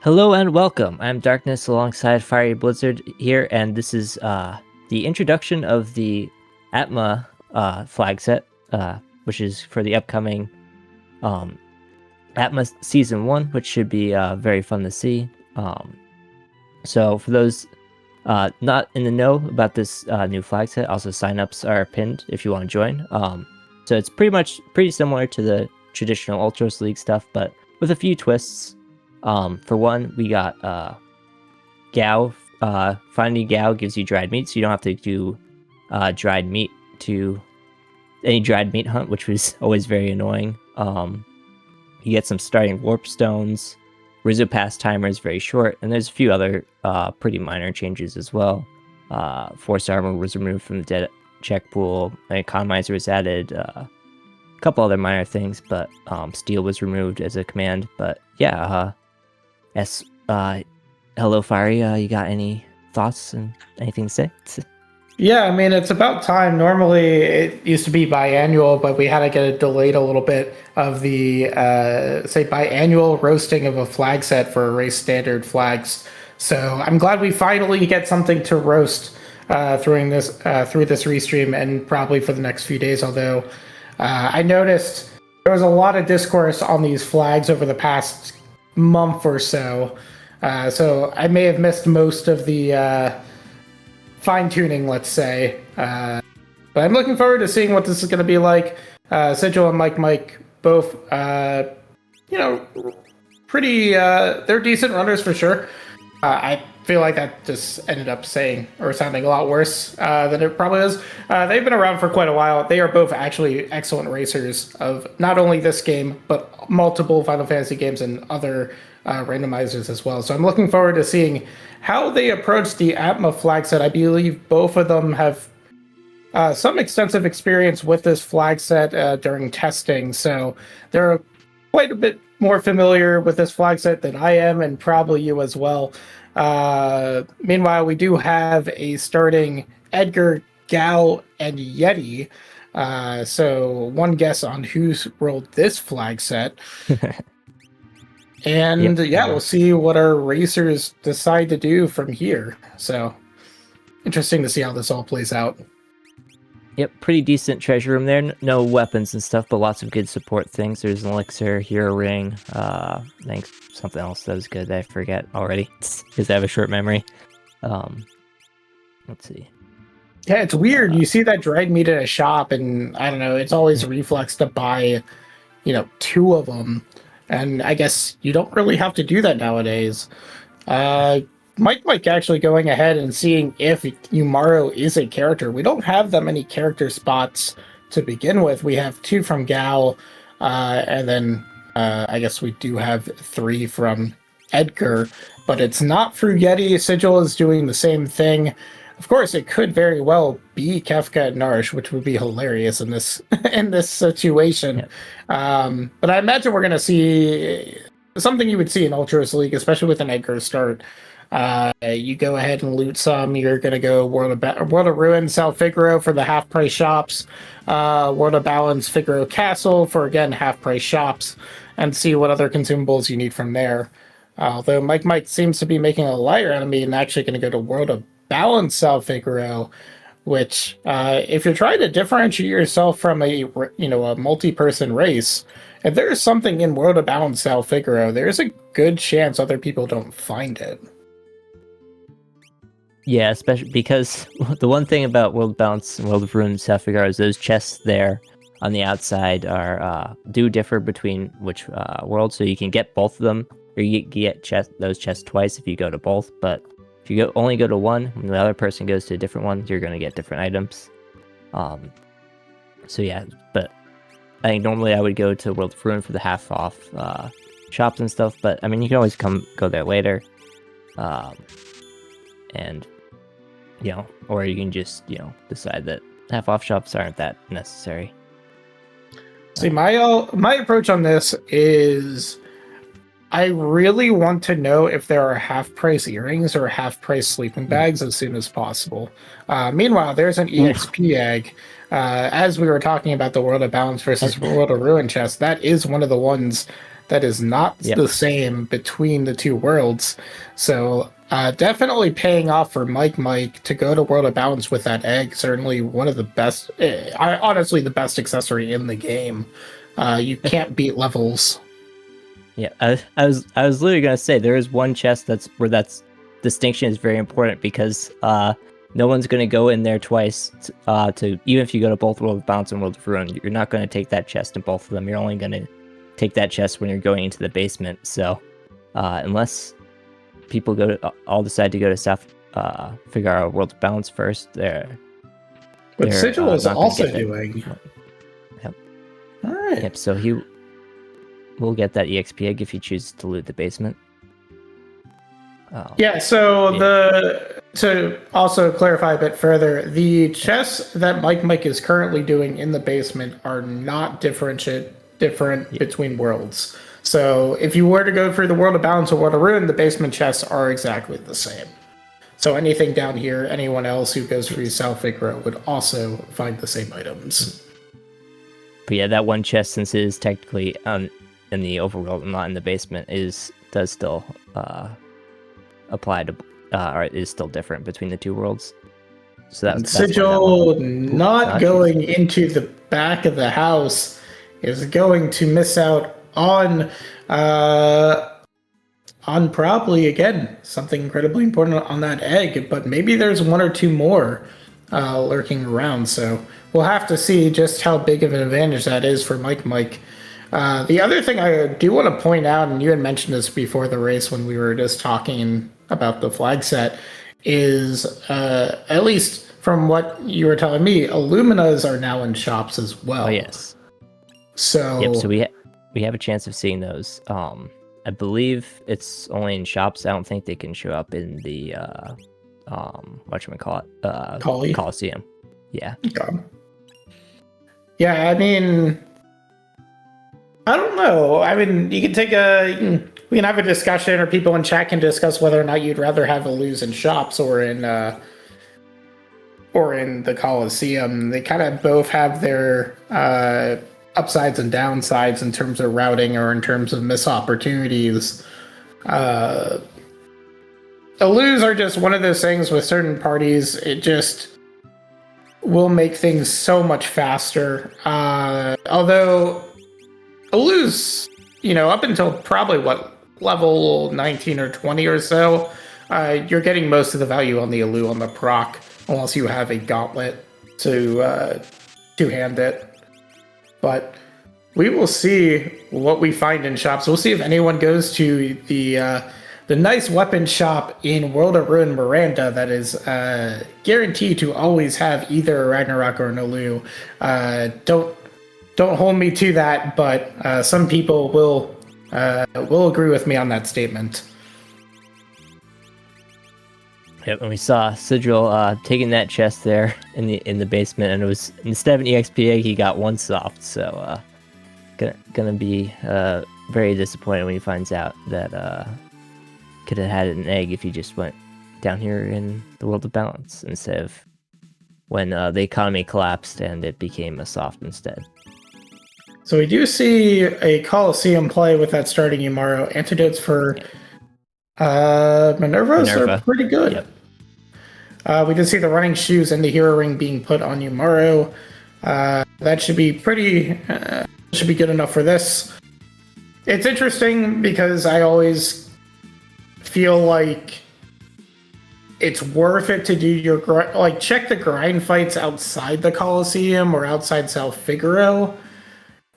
Hello and welcome. I'm Darkness alongside Fiery Blizzard here, and this is the introduction of the Atma flag set, which is for the upcoming Atma Season 1, which should be very fun to see. So for those not in the know about this new flag set, also signups are pinned if you want to join. So it's pretty similar to the traditional Ultros League stuff, but with a few twists. For one, we got Gao. Finding Gao gives you dried meat, so you don't have to do dried meat to any dried meat hunt, which was always very annoying. You get some starting warp stones. Rizzo pass timer is very short, and there's a few other pretty minor changes as well. Force armor was removed from the dead check pool. An economizer was added. A couple other minor things, but steel was removed as a command. But yeah, yes. Hello, Fiery. You got any thoughts and anything to say? Yeah, I mean, it's about time. Normally, it used to be biannual, but we had to get it delayed a little bit of the, biannual roasting of a flag set for race standard flags. So I'm glad we finally get something to roast through this restream and probably for the next few days, although I noticed there was a lot of discourse on these flags over the past month or so. So I may have missed most of the fine-tuning, let's say. But I'm looking forward to seeing what this is going to be like. Sigil and Mike both, pretty, they're decent runners for sure. I feel like that just ended up sounding a lot worse than it probably is. They've been around for quite a while. They are both actually excellent racers of not only this game, but multiple Final Fantasy games and other randomizers as well. So I'm looking forward to seeing how they approach the Atma flag set. I believe both of them have some extensive experience with this flag set during testing. So they're quite a bit more familiar with this flag set than I am, and probably you as well. Meanwhile, we do have a starting Edgar, Gao, and Yeti. So one guess on who's rolled this flag set. And we'll see what our racers decide to do from here. So interesting to see how this all plays out. Yep, pretty decent treasure room there. No weapons and stuff, but lots of good support things. There's an elixir, hero ring, I think something else that was good that I forget already because I have a short memory. Let's see. Yeah, it's weird. You see that dried meat at a shop, and I don't know, it's always a reflex to buy, two of them. And I guess you don't really have to do that nowadays. Mike actually going ahead and seeing if Umaro is a character. We don't have that many character spots to begin with. We have 2 from Gao, and then I guess we do have 3 from Edgar, but it's not through Yeti. Sigil is doing the same thing. Of course, it could very well be Kefka and Narish, which would be hilarious in this situation. Yeah. But I imagine we're going to see something you would see in Ultros League, especially with an Edgar start. You go ahead and loot some. You're going to go World of Ruin, sell Figaro for the half-price shops. World of Balance, Figaro Castle for, again, half-price shops. And see what other consumables you need from there. Although Mike seems to be making a liar out of me and actually going to go to World of Balance Sal Figaro, which if you're trying to differentiate yourself from a multi-person race, if there's something in World of Balance Sal Figaro, there's a good chance other people don't find it. Yeah, especially because the one thing about World of Balance and World of Ruin Sal Figaro is those chests there on the outside are do differ between which world, so you can get both of them, or you get those chests twice if you go to both, but if you only go to one, when the other person goes to a different one, you're going to get different items. So yeah, but I think normally I would go to World of Ruin for the half off shops and stuff, but I mean, you can always go there later. And, or you can just, decide that half off shops aren't that necessary. See, my approach on this is I really want to know if there are half-price earrings or half-price sleeping bags as soon as possible. Meanwhile, there's an EXP egg. As we were talking about the World of Balance versus World of Ruin chest, that is one of the ones that is not the same between the two worlds. So definitely paying off for Mike to go to World of Balance with that egg. Certainly one of the best, honestly, the best accessory in the game. You can't beat levels. Yeah, I was literally gonna say there is one chest where that's distinction is very important, because no one's gonna go in there twice to even if you go to both World of Balance and World of Ruin, you're not gonna take that chest in both of them. You're only gonna take that chest when you're going into the basement. So unless people all decide to go to South Figaro World of Balance first, but Sigil is also doing. Yep. All right. Yep. So he will get that EXP egg if he chooses to loot the basement. To also clarify a bit further, the chests that Mike is currently doing in the basement are not different between worlds. So if you were to go for the World of Balance or World of Ruin, the basement chests are exactly the same. So anything down here, anyone else who goes for South Figaro would also find the same items. But yeah, that one chest, since it is technically in the overworld and not in the basement, does still apply to or is still different between the two worlds. So that's Sigil not going into the back of the house is going to miss out on probably again something incredibly important on that egg, but maybe there's one or two more lurking around. So we'll have to see just how big of an advantage that is for Mike. The other thing I do want to point out, and you had mentioned this before the race when we were just talking about the flag set, is at least from what you were telling me, Illuminas are now in shops as well. Oh yes. So yep. So we have a chance of seeing those. I believe it's only in shops. I don't think they can show up in the whatchamacallit, Coliseum. Yeah. Okay. Yeah, I mean, I don't know. I mean, we can have a discussion, or people in chat can discuss whether or not you'd rather have Illus in shops or in the Coliseum. They kind of both have their upsides and downsides in terms of routing or in terms of missed opportunities. Illus are just one of those things with certain parties. It just will make things so much faster. Although Illus, up until probably level 19 or 20 or so, you're getting most of the value on the Illu on the proc, unless you have a gauntlet to two-hand it. But we will see what we find in shops. We'll see if anyone goes to the nice weapon shop in World of Ruin Miranda that is guaranteed to always have either a Ragnarok or an Illu. Don't hold me to that, but some people will agree with me on that statement. Yep, and we saw Sigil taking that chest there in the basement, and it was, instead of an EXP egg, he got one soft. So gonna be very disappointed when he finds out that could have had an egg if he just went down here in the World of Balance instead of when the economy collapsed and it became a soft instead. So we do see a Coliseum play with that starting Umaro. Antidotes for Minervas are pretty good. Yep. We did see the running shoes and the hero ring being put on Umaro. That should be should be good enough for this. It's interesting because I always feel like it's worth it to do your check the grind fights outside the Coliseum or outside South Figaro.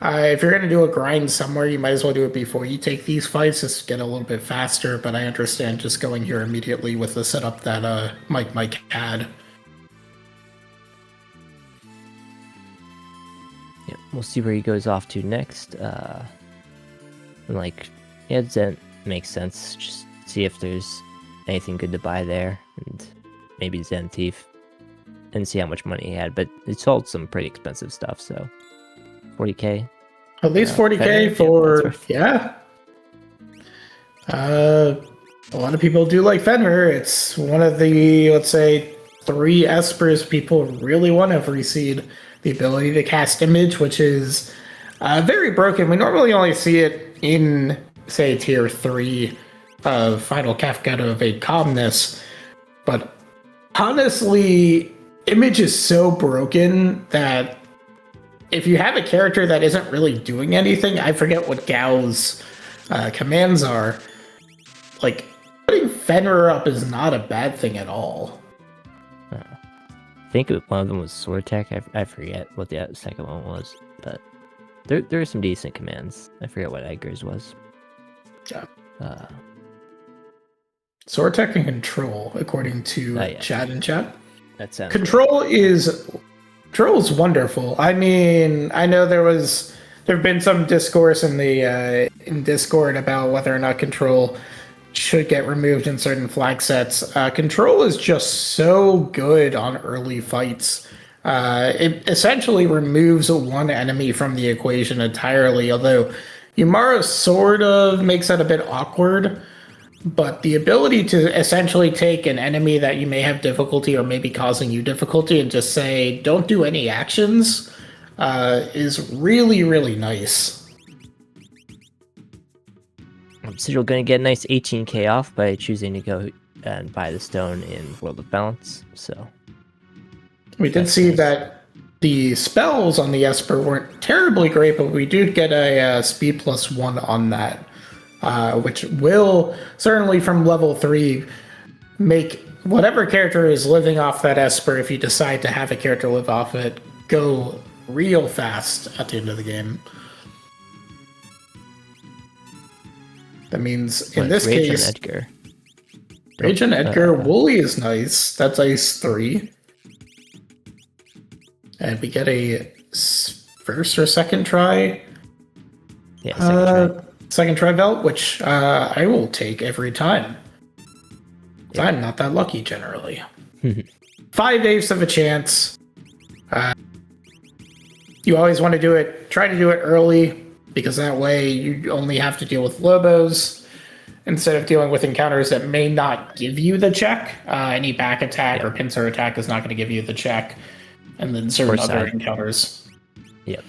If you're going to do a grind somewhere, you might as well do it before you take these fights, just to get a little bit faster. But I understand just going here immediately with the setup that Mike had. Yeah, we'll see where he goes off to next. Zen makes sense. Just see if there's anything good to buy there, and maybe Zen Thief, and see how much money he had. But he sold some pretty expensive stuff, so 40k. At least 40k for yeah. A lot of people do like Fenrir. It's one of the, let's say, 3 espers people really want to reseed. The ability to cast image, which is very broken. We normally only see it in, say, tier 3 of Final Kafka to evade calmness. But honestly, Image is so broken that if you have a character that isn't really doing anything, I forget what Gao's commands are, like, putting Fenrir up is not a bad thing at all. I think one of them was Sword Tech. I forget what the second one was, but there are some decent commands. I forget what Edgar's was. Yeah. Sword Tech and Control, according to Chad and Chat. That sounds Control is wonderful. I mean, I know there've been some discourse in the in Discord about whether or not Control should get removed in certain flag sets. Control is just so good on early fights. It essentially removes one enemy from the equation entirely, although Yumara sort of makes that a bit awkward. But the ability to essentially take an enemy that you may have difficulty or may be causing you difficulty and just say, don't do any actions, is really, really nice. Sigil going to get a nice 18k off by choosing to go and buy the stone in World of Balance. So we did see that the spells on the Esper weren't terribly great, but we do get a speed +1 on that. Which will certainly from level 3 make whatever character is living off that Esper, if you decide to have a character live off it, go real fast at the end of the game. That means in this case, Rage and Edgar, Wooly is nice. That's ice 3. And we get a first or second try. Yeah, second try. Second try belt, which I will take every time. Yeah. I'm not that lucky generally. 5/8 of a chance. You always want to try to do it early, because that way you only have to deal with Lobos instead of dealing with encounters that may not give you the check. Any back attack or pincer attack is not going to give you the check. And then certain other encounters. Yep.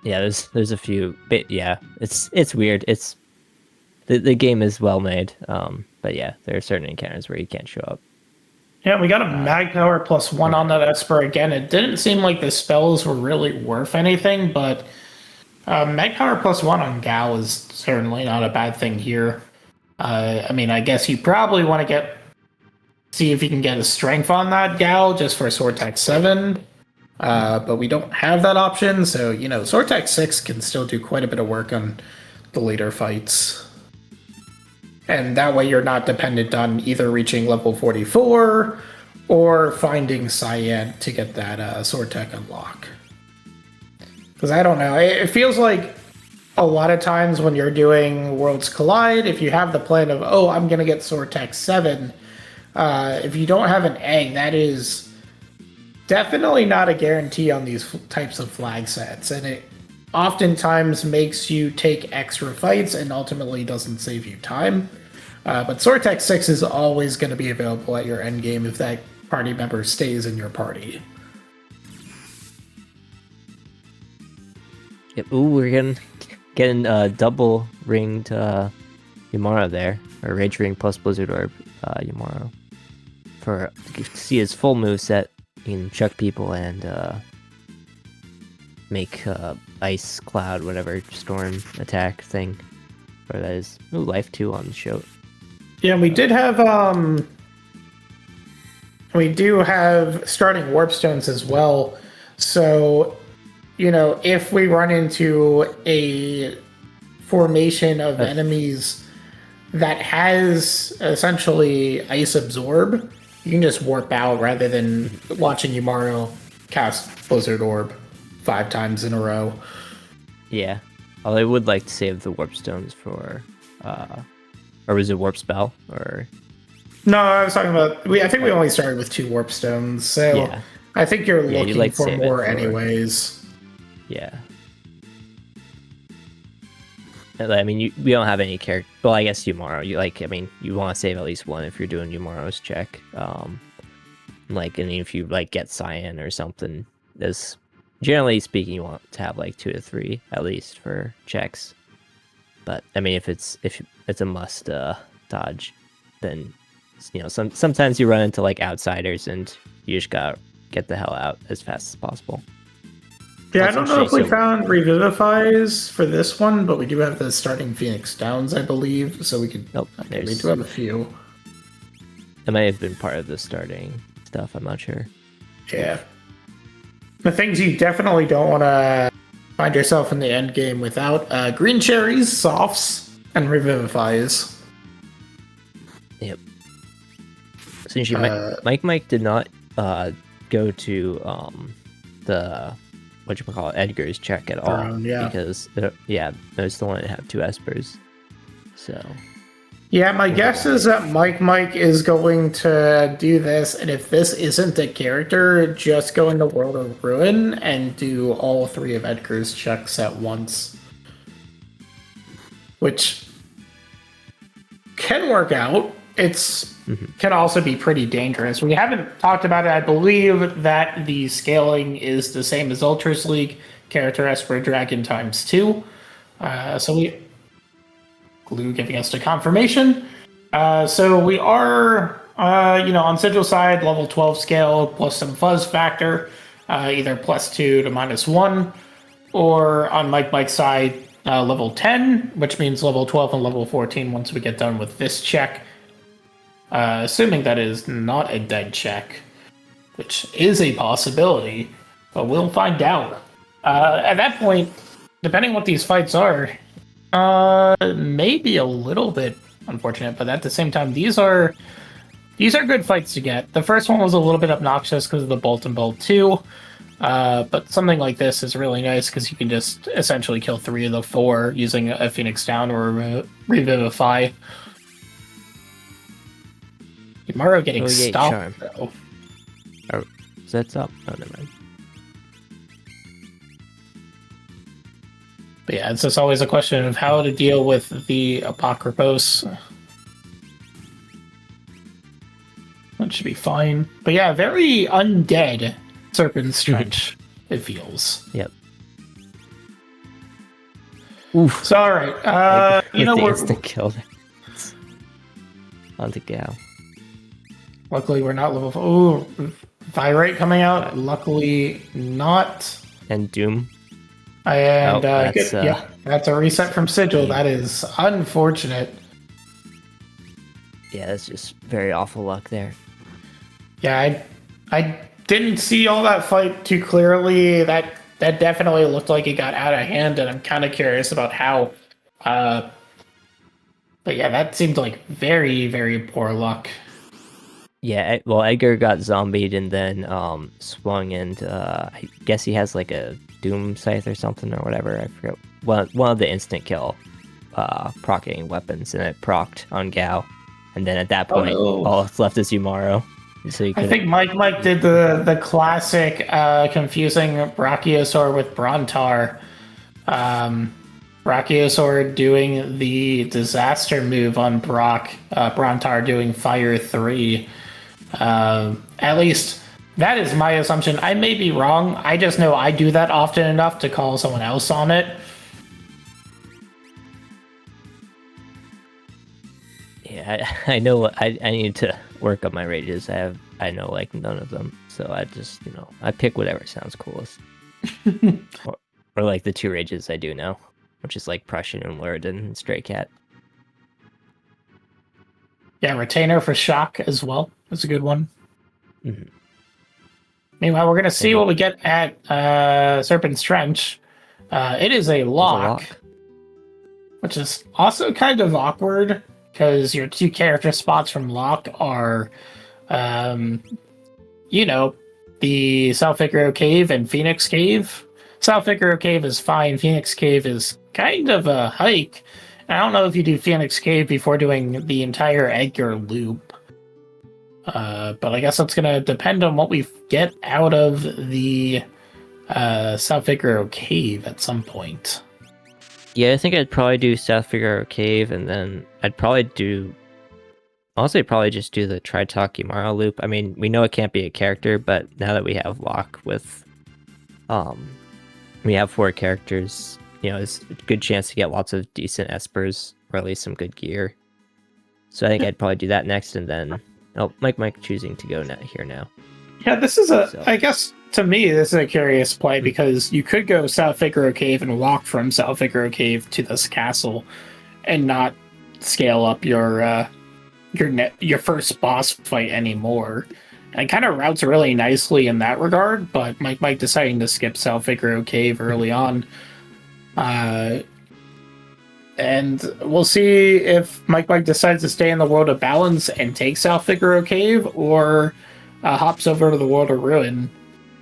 Yeah, there's a few, but yeah, it's weird. It's the game is well made, but yeah, there are certain encounters where you can't show up. Yeah, we got a mag power +1 on that Esper again. It didn't seem like the spells were really worth anything, but mag power +1 on Gao is certainly not a bad thing here. I mean, I guess you probably want to see if you can get a strength on that Gao just for Sword Tech 7. But we don't have that option, so, Sword Tech 6 can still do quite a bit of work on the later fights. And that way you're not dependent on either reaching level 44 or finding Cyan to get that Sword Tech unlock. Because I don't know, it feels like a lot of times when you're doing Worlds Collide, if you have the plan of, I'm going to get Sword Tech 7, if you don't have an egg, that is definitely not a guarantee on these types of flag sets, and it oftentimes makes you take extra fights and ultimately doesn't save you time. But Sword Tech 6 is always going to be available at your endgame if that party member stays in your party. Yep. Ooh, we're getting double ringed Yumara there, or Rage Ring plus Blizzard Orb Yumara. To see his full move set. You can chuck people and make ice cloud, whatever storm attack thing. Or that is life 2 on the show. Yeah, we did have we do have starting warp stones as well. So, if we run into a formation of enemies that has essentially ice absorb, you can just warp out rather than watching Yumaro cast Blizzard Orb 5 times in a row. Yeah. Although I would like to save the warp stones for or was it warp spell or No, I was talking about I think we only started with 2 warp stones, so yeah. I think you're looking for more anyways. Yeah. I mean, we don't have any character. Well, I guess Yumaro. You want to save at least one if you're doing Yumaro's check. And if you get Cyan or something, generally speaking, you want to have 2 to 3 at least for checks. But I mean, if it's a must dodge, then sometimes you run into like outsiders and you just gotta get the hell out as fast as possible. Yeah, I don't know if we found Revivifies for this one, but we do have the starting Phoenix Downs, I believe, so we could. Nope, okay, we do have a few. It might have been part of the starting stuff. I'm not sure. Yeah. The things you definitely don't want to find yourself in the end game without green cherries, softs, and Revivifies. Yep. Essentially, Mike did not go to the whatchamacallit, Edgar's check at all. Because I still wanted to have 2 espers. So yeah, my guess is that Mike is going to do this, and if this isn't a character, just go into World of Ruin and do all 3 of Edgar's checks at once. Which can work out. It's can also be pretty dangerous. We haven't talked about it. I believe that the scaling is the same as Ultras League, character Esper Dragon times 2. So we Glue giving us the confirmation. So we are on Sigil side, level 12 scale plus some fuzz factor, either +2 to -1, or on Mike's side, level 10, which means level 12 and level 14 once we get done with this check. Assuming that is not a dead check, which is a possibility, but we'll find out. At that point, depending what these fights are, maybe a little bit unfortunate, but at the same time, these are good fights to get. The first one was a little bit obnoxious because of the Bolt and Bolt 2, but something like this is really nice because you can just essentially kill 3 of the 4 using a Phoenix Down or a Revivify. Mario getting stopped, though. Oh, that's up. Oh, never mind. But yeah, it's just always a question of how to deal with the Apocryphos. That should be fine. But yeah, very undead Serpent's Trench, it feels. Yep. Oof. So, alright. We're instant kill on the Gal. Luckily, we're not level 4. Ooh, Virate coming out. Luckily, not. And Doom. And that's a reset from Sigil. That is unfortunate. Yeah, that's just very awful luck there. Yeah, I didn't see all that fight too clearly. That definitely looked like it got out of hand, and I'm kind of curious about how. But yeah, that seemed like very, very poor luck. Yeah, well, Edgar got zombied and then swung into. I guess he has like a Doom Scythe or something or whatever. I forget. One of the instant kill procking weapons, and it procced on Gao. And then at that point, all that's left is Umaro. So I think Mike did the classic confusing Brachiosaur with Brontar. Brachiosaur doing the disaster move on Brock. Brontar doing Fire 3. At least that is my assumption. I may be wrong. I just know I do that often enough to call someone else on it. Yeah, I know. I need to work on my rages. I know like none of them, so I just I pick whatever sounds coolest. or like the 2 rages I do know, which is like Prussian and Lurid and Stray Cat. Yeah, Retainer for Shock as well. That's a good one. Mm-hmm. Meanwhile, we're going to see what we get at Serpent's Trench. It is a lock, which is also kind of awkward because your 2 character spots from lock are, the South Figaro Cave and Phoenix Cave. South Figaro Cave is fine. Phoenix Cave is kind of a hike. I don't know if you do Phoenix Cave before doing the entire Edgar loop. But I guess that's going to depend on what we get out of the South Figaro Cave at some point. Yeah, I think I'd probably do South Figaro Cave, and then I'd probably just do the Tritalk Umaro loop. I mean, we know it can't be a character, but now that we have Lock with... we have 4 characters there's a good chance to get lots of decent espers or at least some good gear. So I think I'd probably do that next, and then Mike choosing to go here now. Yeah, this is I guess to me this is a curious play because you could go South Figaro Cave and walk from South Figaro Cave to this castle, and not scale up your first boss fight anymore. And it kind of routes really nicely in that regard, but Mike deciding to skip South Figaro Cave early on. And we'll see if Mike decides to stay in the World of Balance and take South Figaro Cave, or hops over to the World of Ruin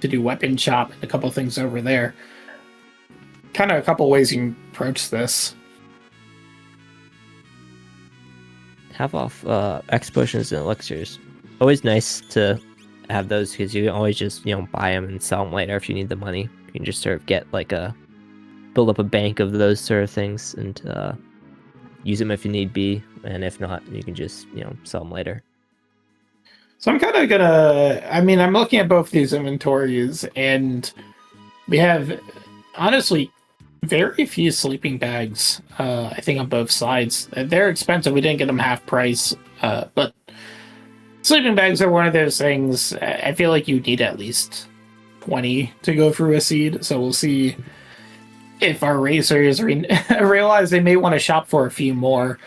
to do weapon shop and a couple things over there. Kind of a couple ways you can approach this. Have off X potions and elixirs. Always nice to have those because you can always just buy them and sell them later if you need the money. You can just sort of get build up a bank of those sort of things and use them if you need be, and if not, you can just sell them later. So I'm kind of gonna. I'm looking at both these inventories, and we have honestly very few sleeping bags. I think on both sides, they're expensive. We didn't get them half price, but sleeping bags are one of those things. I feel like you need at least 20 to go through a seed. So we'll see if our racers realize they may want to shop for a few more.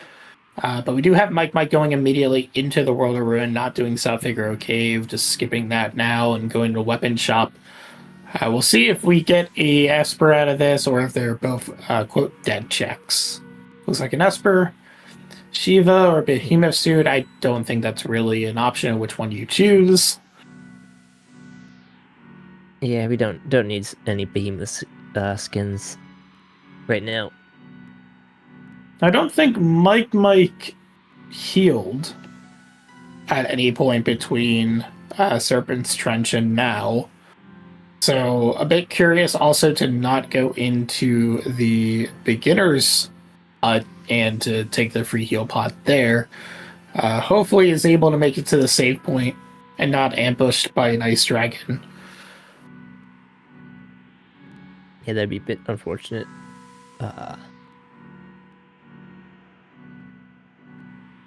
But we do have Mike going immediately into the World of Ruin, not doing South Figaro Cave, just skipping that now and going to weapon shop. We'll see if we get a Esper out of this, or if they're both, quote, dead checks. Looks like an Esper. Shiva or Behemoth Suit, I don't think that's really an option which one you choose. Yeah, we don't need any Behemoth skins right now. I don't think Mike healed at any point between Serpent's Trench and now. So a bit curious also to not go into the beginners and to take the free heal pot there. Hopefully is able to make it to the save point and not ambushed by an ice dragon. Yeah, that'd be a bit unfortunate.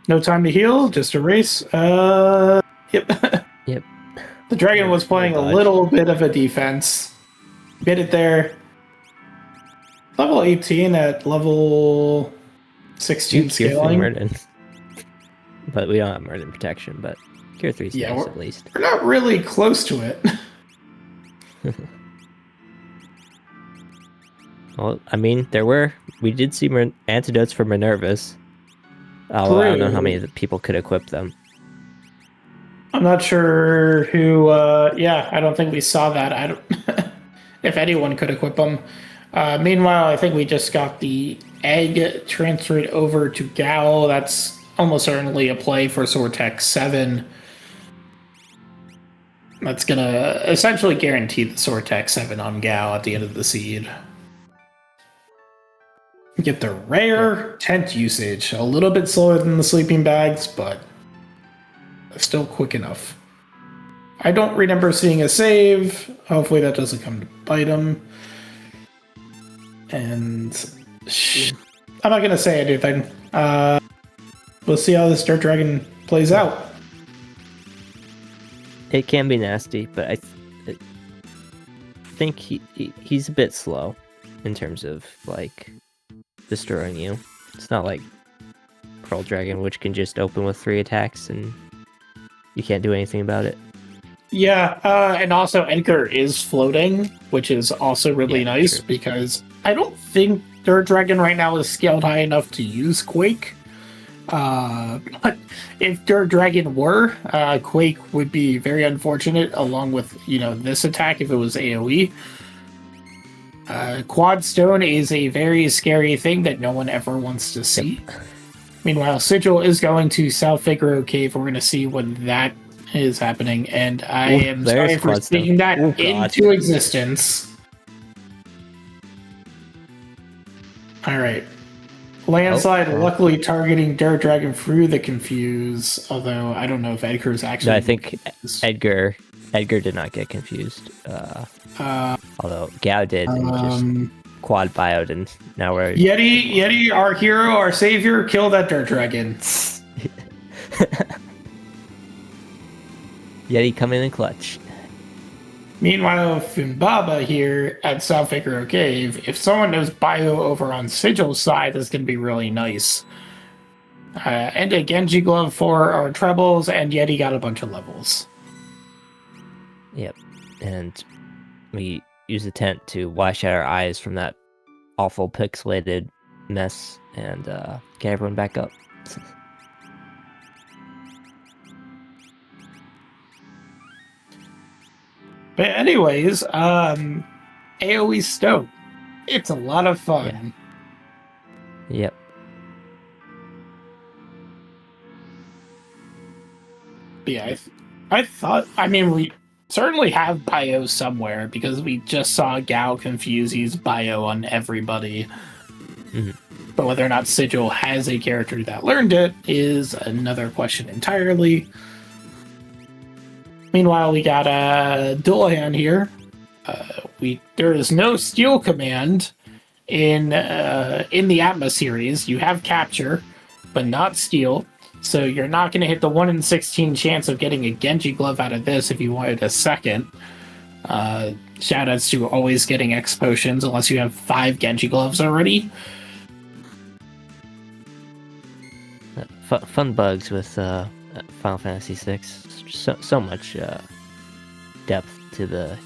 No time to heal, just a race. Yep. Yep. The dragon was playing a little bit of a defense. Get it there. Level 18 at level 16 scaling. Murden. But we don't have Murden protection, but Cure 3 is nice at least. We're not really close to it. Well, we did see antidotes for Minervus. I don't know how many of the people could equip them. I'm not sure who. I don't think we saw that. I don't. If anyone could equip them. Meanwhile, I think we just got the egg transferred over to Gao. That's almost certainly a play for Sortec 7. That's gonna essentially guarantee the Sortec 7 on Gao at the end of the seed. Get the rare tent usage. A little bit slower than the sleeping bags, but still quick enough. I don't remember seeing a save. Hopefully that doesn't come to bite him. And I'm not going to say anything. We'll see how this Dirt Dragon plays out. It can be nasty, but I think he's a bit slow in terms of destroying you. It's not like Pearl Dragon, which can just open with 3 attacks and you can't do anything about it. Yeah, and also Edgar is floating, which is also really nice, true. Because I don't think Dirt Dragon right now is scaled high enough to use Quake. But if Dirt Dragon were, Quake would be very unfortunate, along with, this attack if it was AoE. Quad Stone is a very scary thing that no one ever wants to see. Yep. Meanwhile, Sigil is going to South Figaro Cave. We're going to see when that is happening, and I am sorry for speaking that into existence. Alright. Landslide luckily targeting Dirt Dragon through the Confuse, although I don't know if Edgar's actually... No, I think Edgar did not get confused. Although Gao did. quad bioed, and now we're Yeti, our hero, our savior, kill that dirt dragon. Yeti coming in clutch. Meanwhile, Funbaba here at South Figaro Cave, if someone knows bio over on Sigil's side, that's going to be really nice. And a Genji glove for our trebles, and Yeti got a bunch of levels. Yep, and we use the tent to wash out our eyes from that awful pixelated mess and get everyone back up. But anyways, AoE Stoke. It's a lot of fun. Yeah. Yep. But yeah, I thought, I mean, we certainly have bio somewhere because we just saw Gao confuse his bio on everybody. Mm-hmm. But whether or not Sigil has a character that learned it is another question entirely. Meanwhile, we got Dullahan here. There is no steal command in the Atma series. You have capture, but not steal. So you're not going to hit the 1 in 16 chance of getting a Genji glove out of this if you wanted a second. Shoutouts to always getting X potions unless you have 5 Genji gloves already. Fun bugs with Final Fantasy VI. So much depth to the,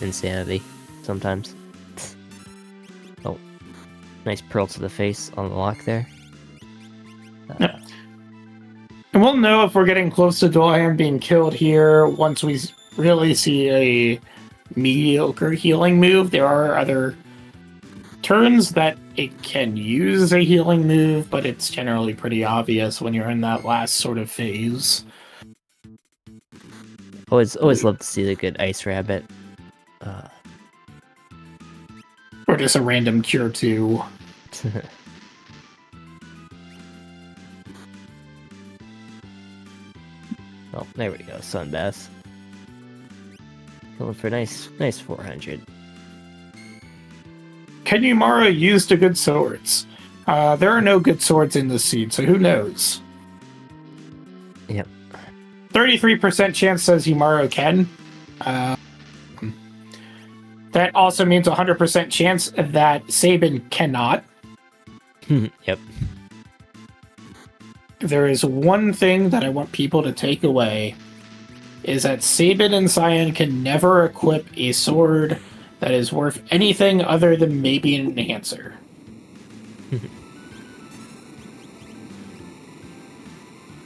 insanity sometimes. Oh, nice pearl to the face on the lock there. Yep. And we'll know if we're getting close to Dullahan being killed here once we really see a mediocre healing move. There are other turns that it can use a healing move, but it's generally pretty obvious when you're in that last sort of phase. Always love to see the good ice rabbit. Or just a random cure 2. Oh, there we go, Sunbath. Going for nice 400. Kenyumara used the good swords. There are no good swords in this seed, so who knows? Yep. 33% chance says Yumaro can. That also means 100% chance that Sabin cannot. Yep. There is one thing that I want people to take away, is that Sabin and Cyan can never equip a sword that is worth anything other than maybe an enhancer.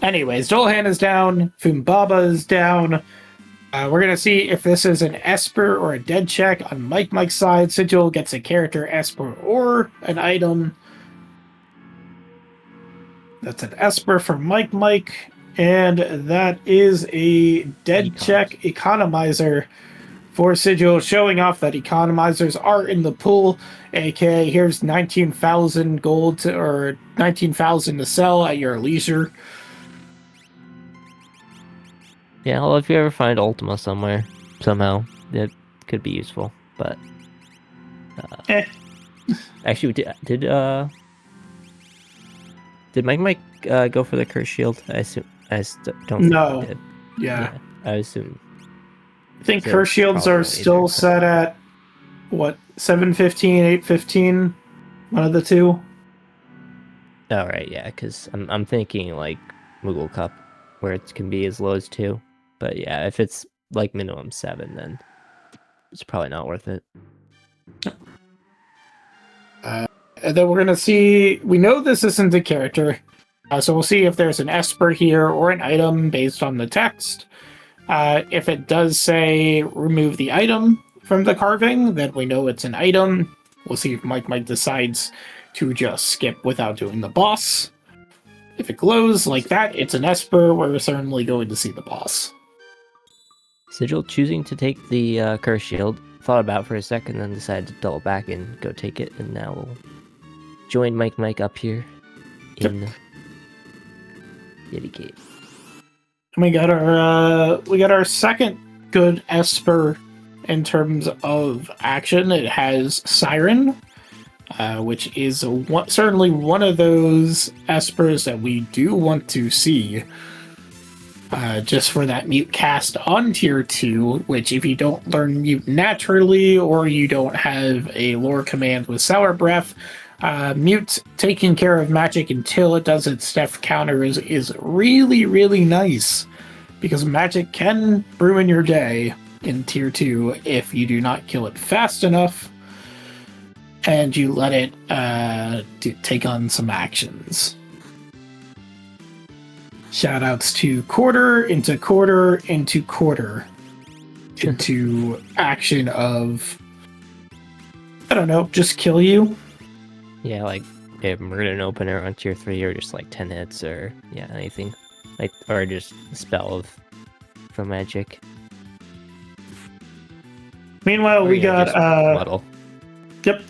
Anyways, Dullahan is down, Funbaba is down. We're going to see if this is an Esper or a dead check on Mike's side. Sigil gets a character, Esper, or an item. That's an Esper for Mike, and that is a dead check economizer for Sigil, showing off that economizers are in the pool, aka here's 19,000 gold or 19,000 to sell at your leisure. Yeah, well, if you ever find Ultima somewhere, somehow, it could be useful, but... Actually, did Mike go for the curse shield? I don't think he did. Yeah. I assume. I think curse shields are still set at, what, 715, 815? One of the two? Oh, right, yeah, because I'm thinking, like, Moogle Cup, where it can be as low as 2. But yeah, if it's, like, minimum 7, then it's probably not worth it. And then we're going to see... We know this isn't a character, so we'll see if there's an Esper here or an item based on the text. If it does say remove the item from the carving, then we know it's an item. We'll see if Mike decides to just skip without doing the boss. If it glows like that, it's an Esper. We're certainly going to see the boss. Sigil choosing to take the curse shield. Thought about it for a second, then decided to double back and go take it. And now we'll join Mike up here in Yeti Cave. We got our second good Esper in terms of action. It has Siren. which is certainly one of those espers that we do want to see. Just for that mute cast on tier 2, which if you don't learn mute naturally or you don't have a lore command with Sour Breath, mute taking care of magic until it does its def counter is really, really nice. Because magic can ruin your day in tier 2 if you do not kill it fast enough and you let it take on some actions. Shoutouts to quarter into action of, I don't know, just kill you. Yeah, like murder an opener on tier 3 or just like 10 hits or anything. Like, or just a spell from magic. Meanwhile, we got muddle. Yep.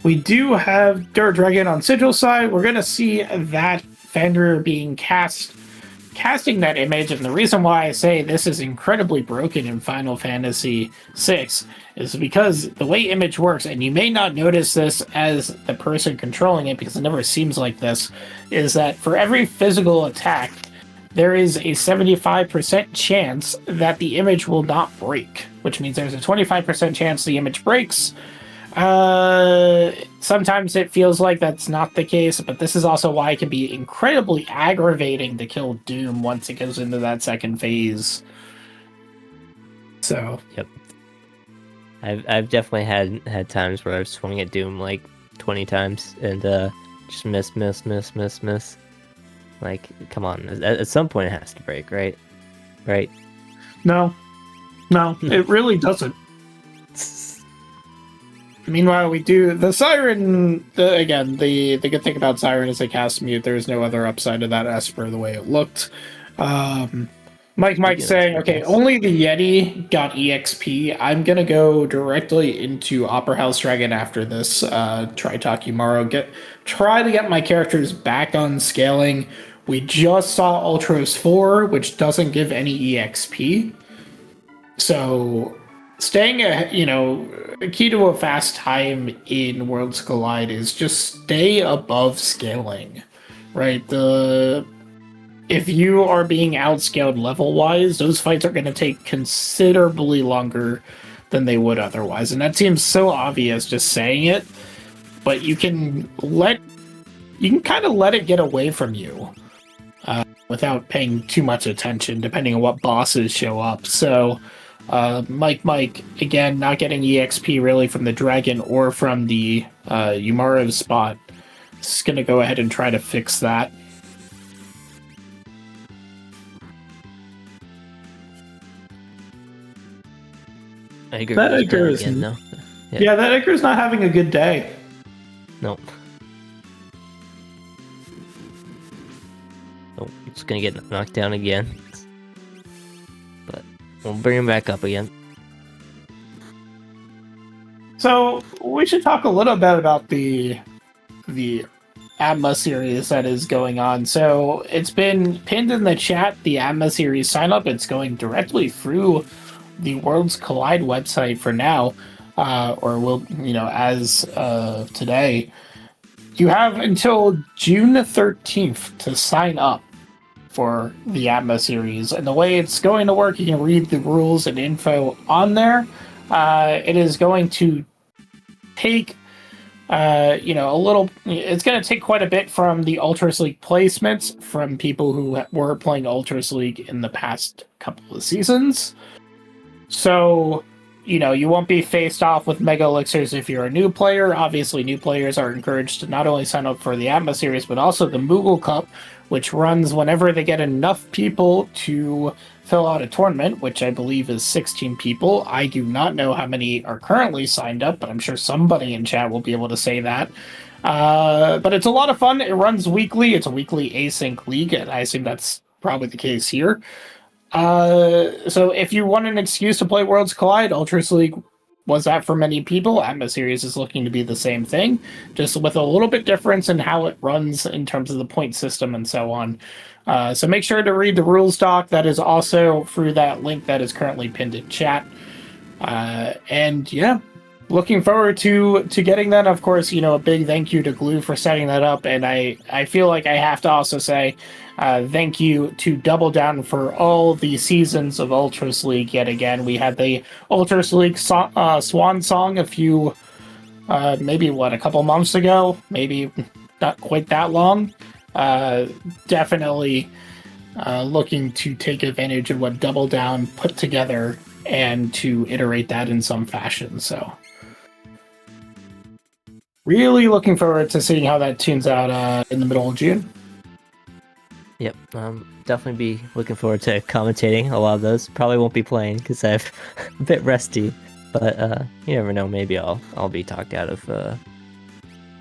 We do have Dirt Dragon on Sigil side. We're gonna see that Fenrir being casting that image, and the reason why I say this is incredibly broken in Final Fantasy VI is because the way image works, and you may not notice this as the person controlling it because it never seems like this, is that for every physical attack, there is a 75% chance that the image will not break, which means there's a 25% chance the image breaks. Sometimes it feels like that's not the case, but this is also why it can be incredibly aggravating to kill Doom once it goes into that second phase. So, yep. I've definitely had times where I've swung at Doom like 20 times and just miss. Like, come on, at some point it has to break, right? Right? No, it really doesn't. Meanwhile, we do the Siren. The good thing about Siren is they cast mute. There's no other upside to that Esper the way it looked. Mike saying, okay, only the Yeti got EXP. I'm gonna go directly into Opera House Dragon after this. Try Takumaro. Try to get my characters back on scaling. We just saw Ultros 4, which doesn't give any EXP. So staying a key to a fast time in Worlds Collide is just stay above scaling, right? If you are being outscaled level-wise, those fights are going to take considerably longer than they would otherwise. And that seems so obvious just saying it, but you can kind of let it get away from you without paying too much attention, depending on what bosses show up. So Mike, again, not getting EXP really from the dragon or from the Umaru spot. Just going to go ahead and try to fix that. That Edgar is again, no? Yeah, that Edgar's not having a good day. Nope. Nope, it's gonna get knocked down again. But we'll bring him back up again. So we should talk a little bit about the Atma series that is going on. So it's been pinned in the chat, the Atma series sign up. It's going directly through the Worlds Collide website for now, or will, as today. You have until June 13th to sign up for the Atma series. And the way it's going to work, you can read the rules and info on there. It is going to take, it's going to take quite a bit from the Ultras League placements from people who were playing Ultras League in the past couple of seasons. So, you won't be faced off with Mega Elixirs if you're a new player. Obviously, new players are encouraged to not only sign up for the Atma series, but also the Moogle Cup, which runs whenever they get enough people to fill out a tournament, which I believe is 16 people. I do not know how many are currently signed up, but I'm sure somebody in chat will be able to say that. But it's a lot of fun. It runs weekly. It's a weekly async league, and I assume that's probably the case here. So if you want an excuse to play Worlds Collide, Ultras League was that for many people. Atma series is looking to be the same thing, just with a little bit difference in how it runs in terms of the point system and so on. So make sure to read the rules doc. That is also through that link that is currently pinned in chat. And yeah, looking forward to getting that. Of course, a big thank you to Glue for setting that up, and I feel like I have to also say thank you to Double Down for all the seasons of Ultras League yet again. We had the Ultras League Swan Song a few, maybe a couple months ago, maybe not quite that long. Definitely looking to take advantage of what Double Down put together and to iterate that in some fashion. So really looking forward to seeing how that tunes out in the middle of June. Yep, definitely be looking forward to commentating a lot of those. Probably won't be playing because I'm a bit rusty, but you never know. Maybe I'll be talked out of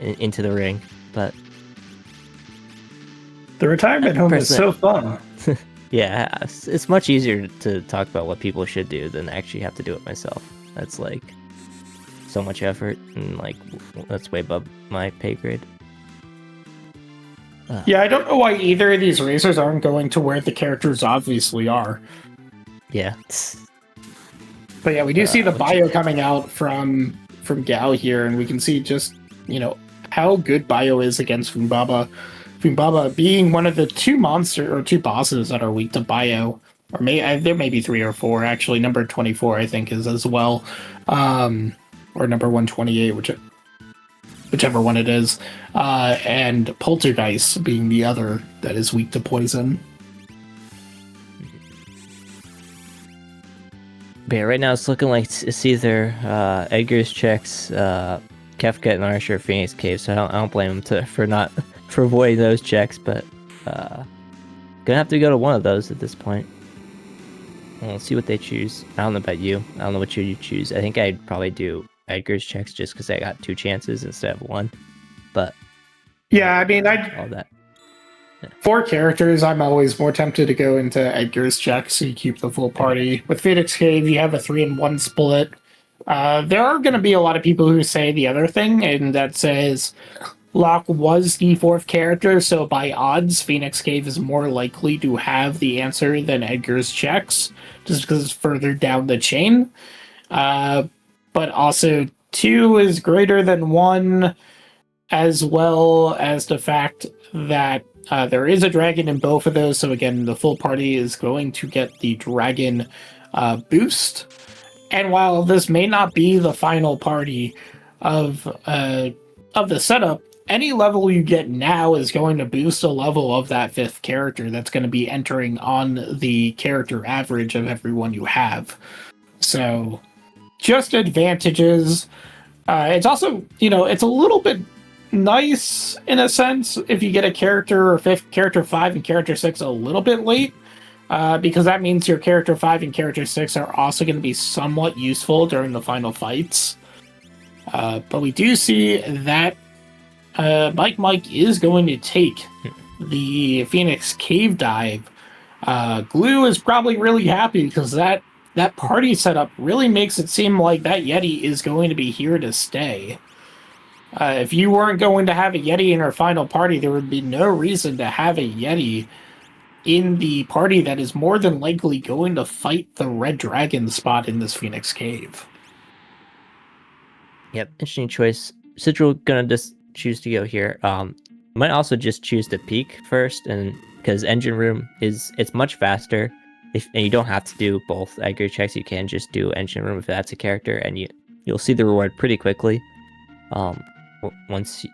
into the ring. But the retirement home is so fun. Yeah, it's much easier to talk about what people should do than actually have to do it myself. That's like so much effort, and like that's way above my pay grade. Yeah, I don't know why either of these racers aren't going to where the characters obviously are. Yeah. But yeah, we do see the bio coming out from Gao here, and we can see just, how good bio is against Fumbaba. Fumbaba being one of the two bosses that are weak to bio. Or there may be 3 or 4, actually. Number 24, I think, is as well. Or number 128, whichever one it is, and Poltergeist being the other that is weak to poison. But yeah, right now it's looking like it's either Edgar's checks, Kefka and Arsha or Phoenix Cave, so I don't blame him for avoiding those checks, but gonna have to go to one of those at this point. We'll see what they choose. I don't know about you. I don't know what you choose. I think I'd probably do Edgar's checks just because I got 2 chances instead of 1. But yeah, I mean, all that. Yeah. 4 characters, I'm always more tempted to go into Edgar's checks, so you keep the full party. With Phoenix Cave, you have a 3-1 split. There are going to be a lot of people who say the other thing, and that says Locke was the 4th character, so by odds, Phoenix Cave is more likely to have the answer than Edgar's checks, just because it's further down the chain. But also 2 is greater than 1, as well as the fact that there is a dragon in both of those. So again, the full party is going to get the dragon boost. And while this may not be the final party of the setup, any level you get now is going to boost a level of that 5th character that's going to be entering on the character average of everyone you have. So just advantages. It's also, it's a little bit nice in a sense if you get a character 5 and character 6 a little bit late, because that means your character 5 and character 6 are also going to be somewhat useful during the final fights. But we do see that Mike is going to take the Phoenix Cave dive. Glue is probably really happy because that party setup really makes it seem like that Yeti is going to be here to stay. If you weren't going to have a Yeti in our final party, there would be no reason to have a Yeti in the party that is more than likely going to fight the Red Dragon spot in this Phoenix Cave. Yep, interesting choice. Sigil gonna just choose to go here. Might also just choose to peek first, and because engine room it's much faster. And you don't have to do both Edgar checks. You can just do engine room if that's a character, and you'll see the reward pretty quickly. Once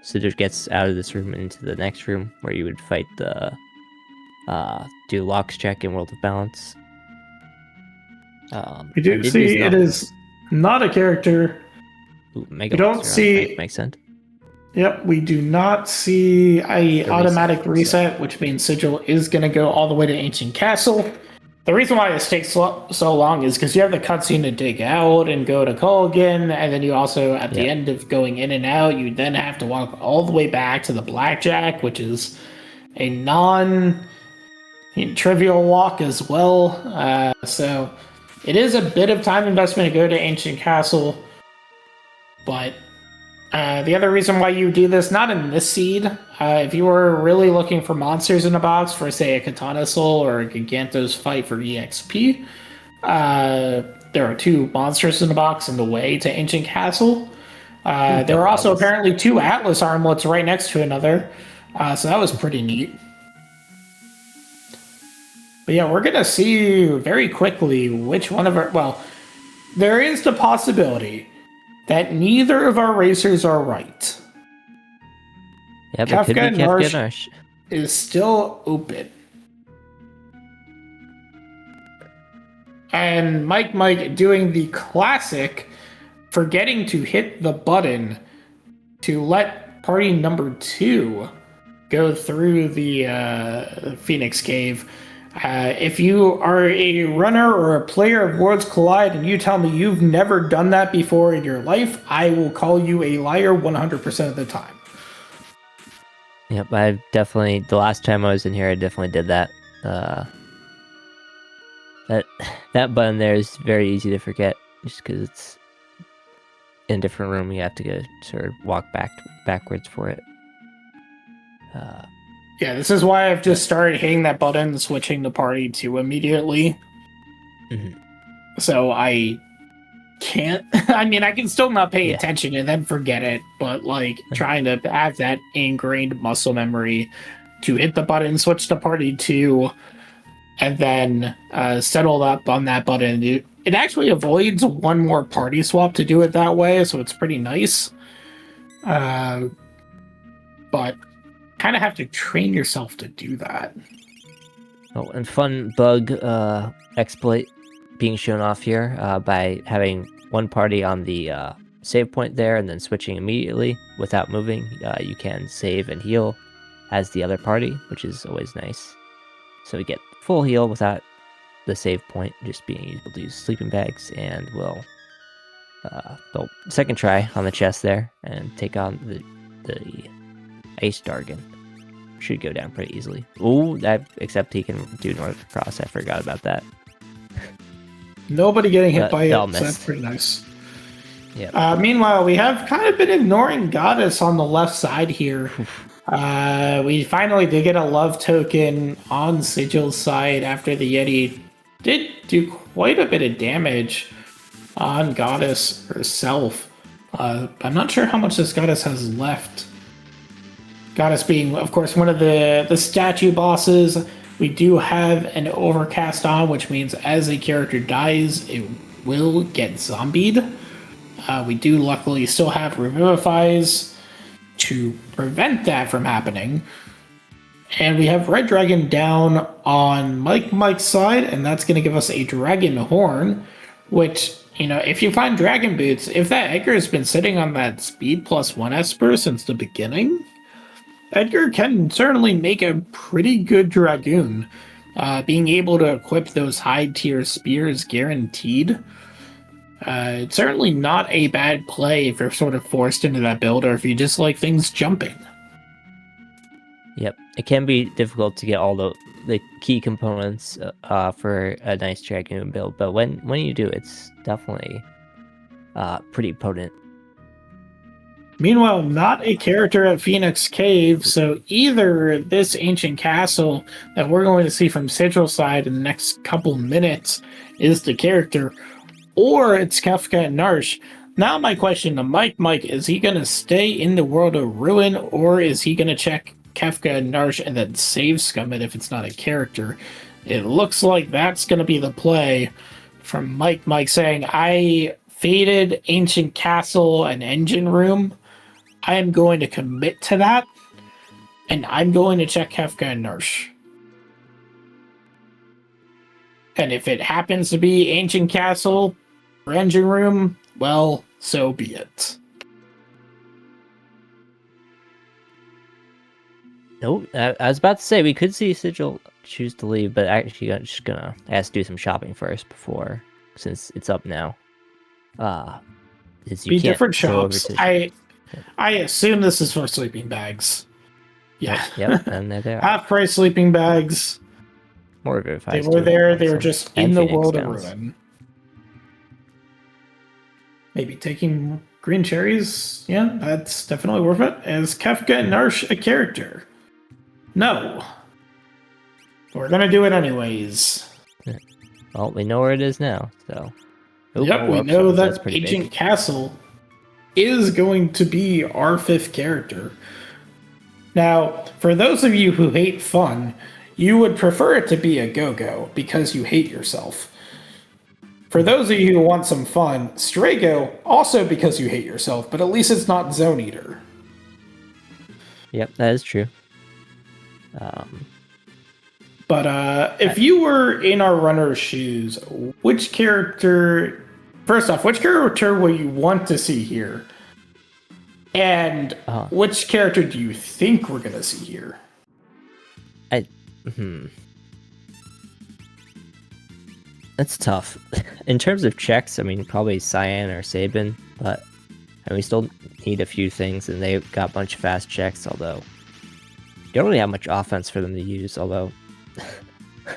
Sigil gets out of this room into the next room where you would fight the do Locke's check in World of Balance. We do see it is not a character. Ooh, we don't see makes sense. Yep, we do not see a automatic reset, which means Sigil is going to go all the way to Ancient Castle. The reason why this takes so long is because you have the cutscene to dig out and go to Culligan, and then you also, at the end of going in and out, you then have to walk all the way back to the Blackjack, which is a non-trivial walk as well. So it is a bit of time investment to go to Ancient Castle, but the other reason why you do this, not in this seed, if you were really looking for monsters in a box for, say, a Katana Soul or a Gigantos fight for EXP, there are 2 monsters in the box in the way to Ancient Castle. There are double also Atlas. apparently 2 Atlas armlets right next to another. So that was pretty neat. But yeah, we're going to see very quickly which one of our... Well, there is the possibility that neither of our racers are right. Yep, it could be Kefka Kefka Narsh Narsh. is still open. And Mike doing the classic, forgetting to hit the button to let party number 2 go through the Phoenix Cave. If you are a runner or a player of Worlds Collide and you tell me you've never done that before in your life, I will call you a liar 100% of the time. Yep, I definitely, the last time I was in here, I definitely did that. That button there is very easy to forget, just because it's in a different room. You have to go sort of walk backwards for it. Yeah, this is why I've just started hitting that button and switching the party to immediately. Mm-hmm. So I can't... I mean, I can still not pay Yeah. attention and then forget it, but, like, trying to have that ingrained muscle memory to hit the button, switch to party 2, and then settle up on that button. It actually avoids one more party swap to do it that way, so it's pretty nice. But kind of have to train yourself to do that. Oh, and fun bug exploit being shown off here by having one party on the save point there and then switching immediately without moving. You can save and heal as the other party, which is always nice. So we get full heal without the save point, just being able to use sleeping bags, and we'll second try on the chest there and take on the Ace Dargan. Should go down pretty easily. Ooh, except he can do North Cross. I forgot about that. Nobody getting hit by it, so missed. that's pretty nice. Yeah. Meanwhile, we have kind of been ignoring Goddess on the left side here. We finally did get a love token on Sigil's side after the Yeti did do quite a bit of damage on Goddess herself. I'm not sure how much this Goddess has left. Goddess being, of course, one of the statue bosses. We do have an overcast on, which means as a character dies, it will get zombied. We do luckily still have Revivifies to prevent that from happening. And we have Red Dragon down on Mike's side, and that's going to give us a Dragon Horn, which, you know, if you find Dragon Boots, if that Edgar has been sitting on that Speed +1 Esper since the beginning, Edgar can certainly make a pretty good Dragoon. Being able to equip those high-tier spears guaranteed. It's certainly not a bad play if you're sort of forced into that build, or if you just like things jumping. Yep, it can be difficult to get all the key components for a nice Dragoon build, but when you do, it's definitely pretty potent. Meanwhile, not a character at Phoenix Cave, so either this ancient castle that we're going to see from Sigil's side in the next couple minutes is the character, or it's Kefka and Narsh. Now my question to Mike, is he going to stay in the world of ruin, or is he going to check Kefka and Narsh and then save scum it if it's not a character? It looks like that's going to be the play from Mike saying, I faded Ancient Castle and Engine Room. I am going to commit to that, and I'm going to check Kefka and Narsh. And if it happens to be Ancient Castle or Engine Room, well, so be it. Nope, I was about to say we could see Sigil choose to leave, but actually I'm just gonna have to do some shopping first before, since it's up now. Be different shops. I assume this is for sleeping bags. Yeah. Yep, and there they are. Half-price sleeping bags. More They were there. They were just in the world of ruin. Maybe taking green cherries. Yeah, that's definitely worth it. Is Kefka and Narsh a character? No. We're gonna do it anyways. Well, we know where it is now, so Oh, Yep, more we warp know zones. That's that pretty Agent big. Castle is going to be our 5th character. Now, for those of you who hate fun, you would prefer it to be a go-go because you hate yourself. For those of you who want some fun, Strago, also because you hate yourself, but at least it's not Zone Eater. Yep, that is true. But if you were in our runner's shoes, which character... First off, which character will you want to see here? And which character do you think we're going to see here? That's tough. In terms of checks, I mean, probably Cyan or Sabin, but we still need a few things, and they've got a bunch of fast checks, although you don't really have much offense for them to use, although,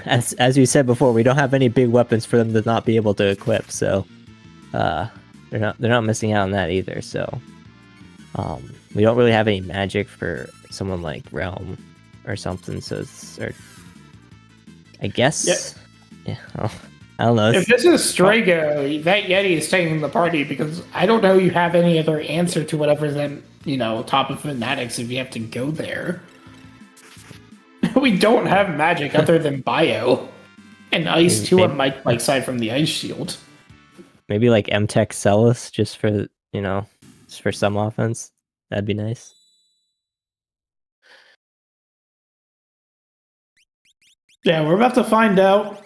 as we said before, we don't have any big weapons for them to not be able to equip, so they're not missing out on that either, so we don't really have any magic for someone like Realm or something, so it's, or I guess, yeah, I don't know. If this is Strago, that Yeti is taking the party because I don't know you have any other answer to whatever's in, top of Fanatics if you have to go there. We don't have magic other than Bio and Ice too on Mike's side from the Ice Shield. Maybe like M-Tech Celis just for, just for some offense. That'd be nice. Yeah, we're about to find out.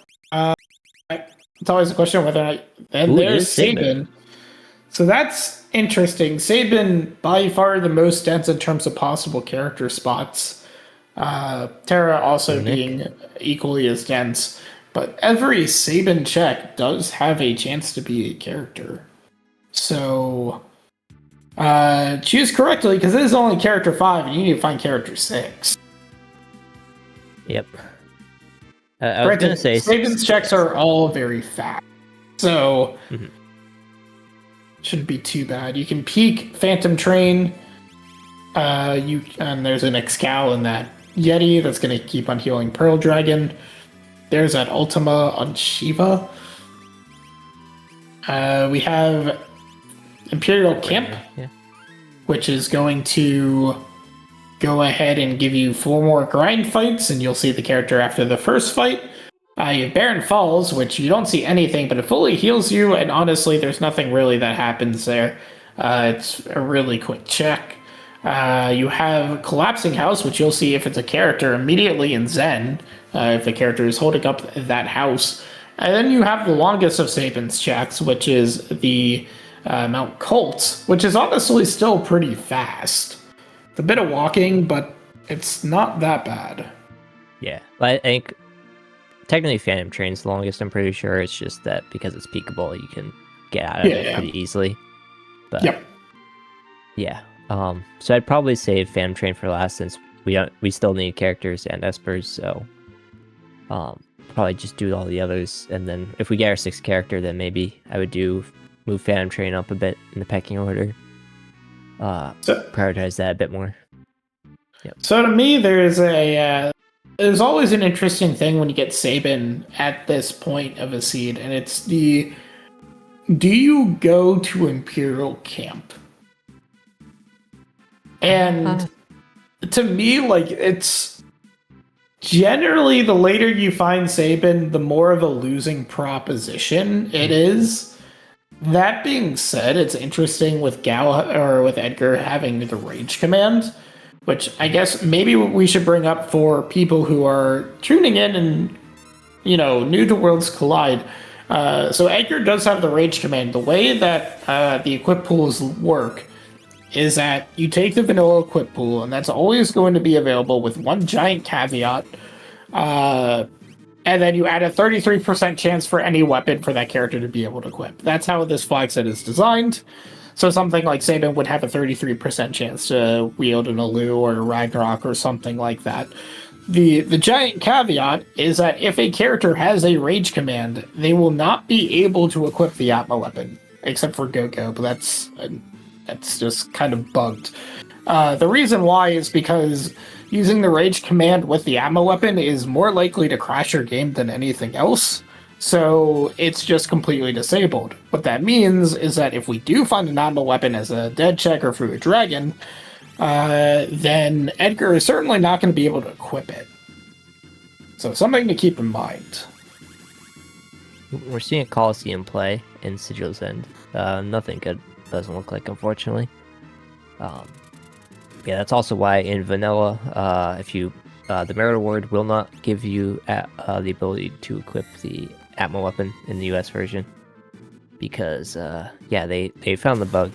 It's always a question of whether or not... And there's Sabin. So that's interesting. Sabin, by far the most dense in terms of possible character spots. Terra also being equally as dense. But every Sabin check does have a chance to be a character. So choose correctly, because it is only character 5, and you need to find character 6. Yep. I was going to say... Sabin's checks are all very fast. So... shouldn't be too bad. You can peek Phantom Train. And there's an Excal in that Yeti that's going to keep on healing Pearl Dragon. There's that Ultima on Shiva. We have Imperial Camp, which is going to go ahead and give you 4 more grind fights, and you'll see the character after the first fight. You have Baron Falls, which you don't see anything, but it fully heals you, and honestly, there's nothing really that happens there. It's a really quick check. You have Collapsing House, which you'll see if it's a character immediately in Zen, if the character is holding up that house. And then you have the longest of Sabin's checks, which is the Mount Colt, which is honestly still pretty fast. It's a bit of walking, but it's not that bad. Yeah, I think technically Phantom Train's the longest, I'm pretty sure. It's just that because it's peekable, you can get out of it pretty easily. But yeah. So I'd probably save Phantom Train for last, since we still need characters and espers, so probably just do all the others, and then if we get our 6th character, then maybe I would move Phantom Train up a bit in the pecking order. Prioritize that a bit more. So to me, there's always an interesting thing when you get Sabin at this point of a seed, and it's do you go to Imperial Camp? And to me, like, it's generally the later you find Sabin, the more of a losing proposition it is. That being said, it's interesting with with Edgar having the Rage command, which I guess maybe we should bring up for people who are tuning in and, new to Worlds Collide. So Edgar does have the Rage command. The way that the equip pools work is that you take the vanilla equip pool, and that's always going to be available with one giant caveat. And then you add a 33% chance for any weapon for that character to be able to equip. That's how this flag set is designed. So something like Sabin would have a 33% chance to wield an Alu or a Ragnarok or something like that. The giant caveat is that if a character has a Rage command, they will not be able to equip the Atma weapon, except for Go-Go, but that's just kind of bugged. The reason why is because using the Rage command with the Atma weapon is more likely to crash your game than anything else. So it's just completely disabled. What that means is that if we do find an Atma weapon as a dead check or through a dragon, then Edgar is certainly not going to be able to equip it. So something to keep in mind. We're seeing a Coliseum play in Sigil's end. Nothing good doesn't look like, unfortunately. Yeah, that's also why in vanilla, if you the merit award will not give you the ability to equip the Atma weapon in the US version, because yeah, they found the bug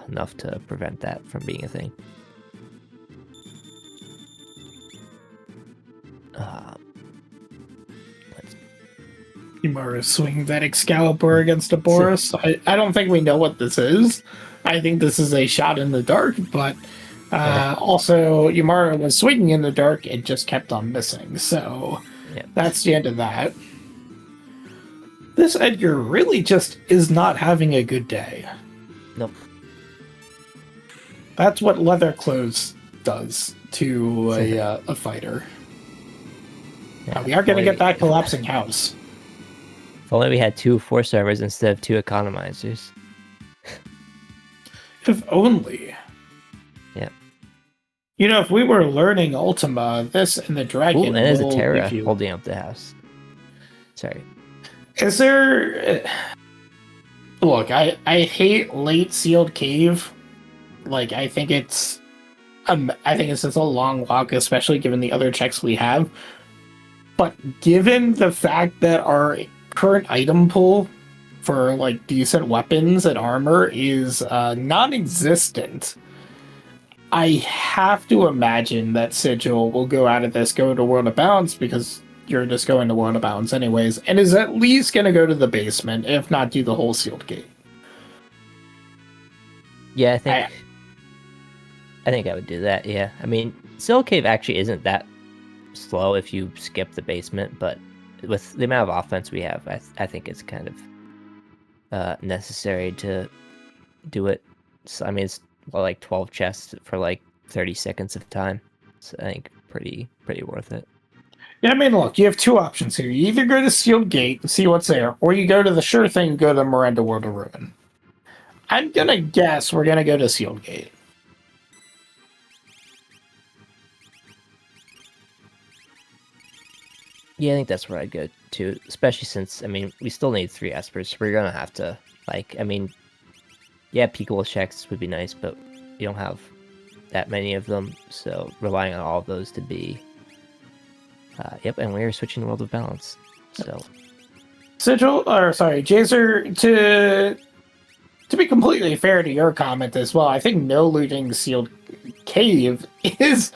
enough to prevent that from being a thing. Imara swinging that Excalibur against a Boris. I don't think we know what this is. I think this is a shot in the dark, but also Yumara was swinging in the dark and just kept on missing. So that's the end of that. This Edgar really just is not having a good day. Nope. That's what leather clothes does to a fighter. Yeah, we are going to get that collapsing house. If only we had 2 4-stars instead of 2 economizers. If only. Yeah. You know, if we were learning Ultima, this and the dragon. Ooh, and there's a Terra holding up the house. Sorry. Is there? Look, I hate late sealed cave. Like, I think it's just a long walk, especially given the other checks we have. But given the fact that our current item pool for like decent weapons and armor is non-existent, I have to imagine that Sigil will go out of this, go to World of Bounds, because you're just going to World of Bounds anyways, and is at least going to go to the basement, if not do the whole sealed gate. Yeah, I think I would do that. Yeah, I mean, Sealed Cave actually isn't that slow if you skip the basement, but with the amount of offense we have, I think it's kind of necessary to do it. So, I mean, it's like 12 chests for like 30 seconds of time. So I think pretty worth it. Yeah, I mean, look, you have 2 options here. You either go to Sealed Gate and see what's there, or you go to the sure thing, go to Miranda World of Ruin. I'm gonna guess we're gonna go to Sealed Gate. Yeah, I think that's where I'd go to, especially since, I mean, we still need 3 Espers, so we're gonna have to, like, I mean, yeah, Peekable checks would be nice, but you don't have that many of them, so relying on all of those to be... yep, and we're switching the World of Balance, so... Jazer, to be completely fair to your comment as well, I think no looting Sealed Cave is...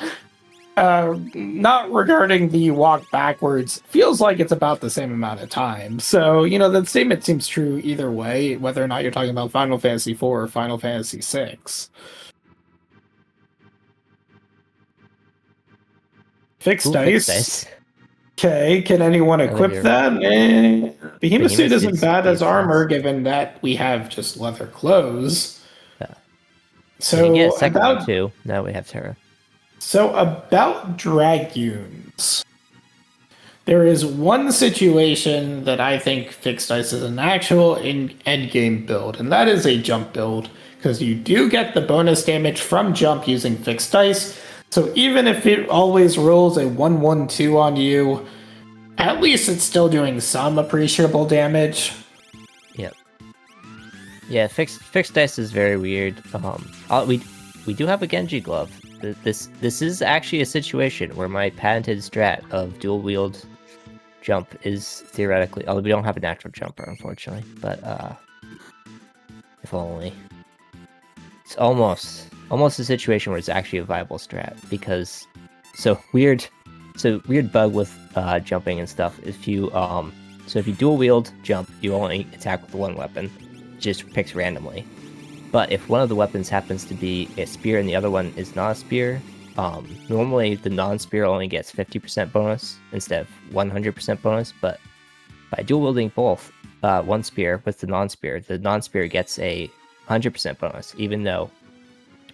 not regarding the walk backwards, feels like it's about the same amount of time. So, you know, that statement seems true either way, whether or not you're talking about Final Fantasy IV or Final Fantasy VI. Fixed dice. Okay, can anyone equip that? Behemoth suit isn't bad as armor, given that we have just leather clothes. So, yeah, second one too. Now we have Terra. So about Dragoons, there is one situation that I think Fixed Dice is an actual endgame build, and that is a jump build, because you do get the bonus damage from jump using Fixed Dice. So even if it always rolls a 1-1-2 on you, at least it's still doing some appreciable damage. Yep. Yeah, Fixed Dice is very weird. We do have a Genji glove. This is actually a situation where my patented strat of dual wield jump is theoretically, although we don't have a natural jumper, unfortunately, but if only. It's almost a situation where it's actually a viable strat, because weird bug with jumping and stuff. If you dual wield jump, you only attack with one weapon, it just picks randomly. But if one of the weapons happens to be a spear and the other one is not a spear, normally the non-spear only gets 50% bonus instead of 100% bonus. But by dual wielding both one spear with the non-spear gets a 100% bonus, even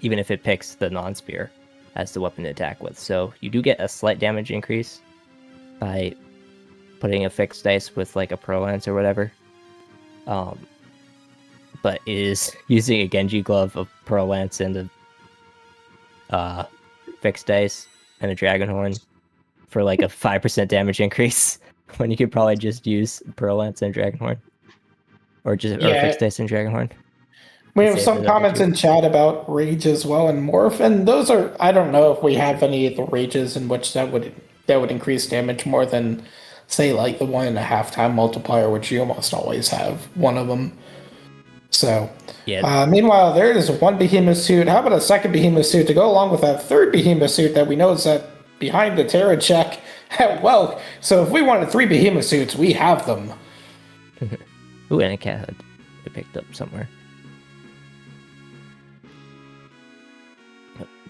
if it picks the non-spear as the weapon to attack with. So you do get a slight damage increase by putting a fixed dice with like a Pro Lance or whatever. But it is using a Genji glove, a Pro Lance, and a fixed dice and a Dragon Horn for like a 5% damage increase when you could probably just use Pro Lance and Dragon Horn. Or fixed dice and Dragon Horn. We have some comments in chat about rage as well and morph, and those are, I don't know if we have any of the rages in which that would increase damage more than, say, like the 1.5 time multiplier, which you almost always have one of them. So, yeah. Meanwhile, there is one behemoth suit. How about a second behemoth suit to go along with that third behemoth suit that we know is that behind the Terra check? Well, so if we wanted 3 behemoth suits, we have them. Ooh, and a cat hood I picked up somewhere.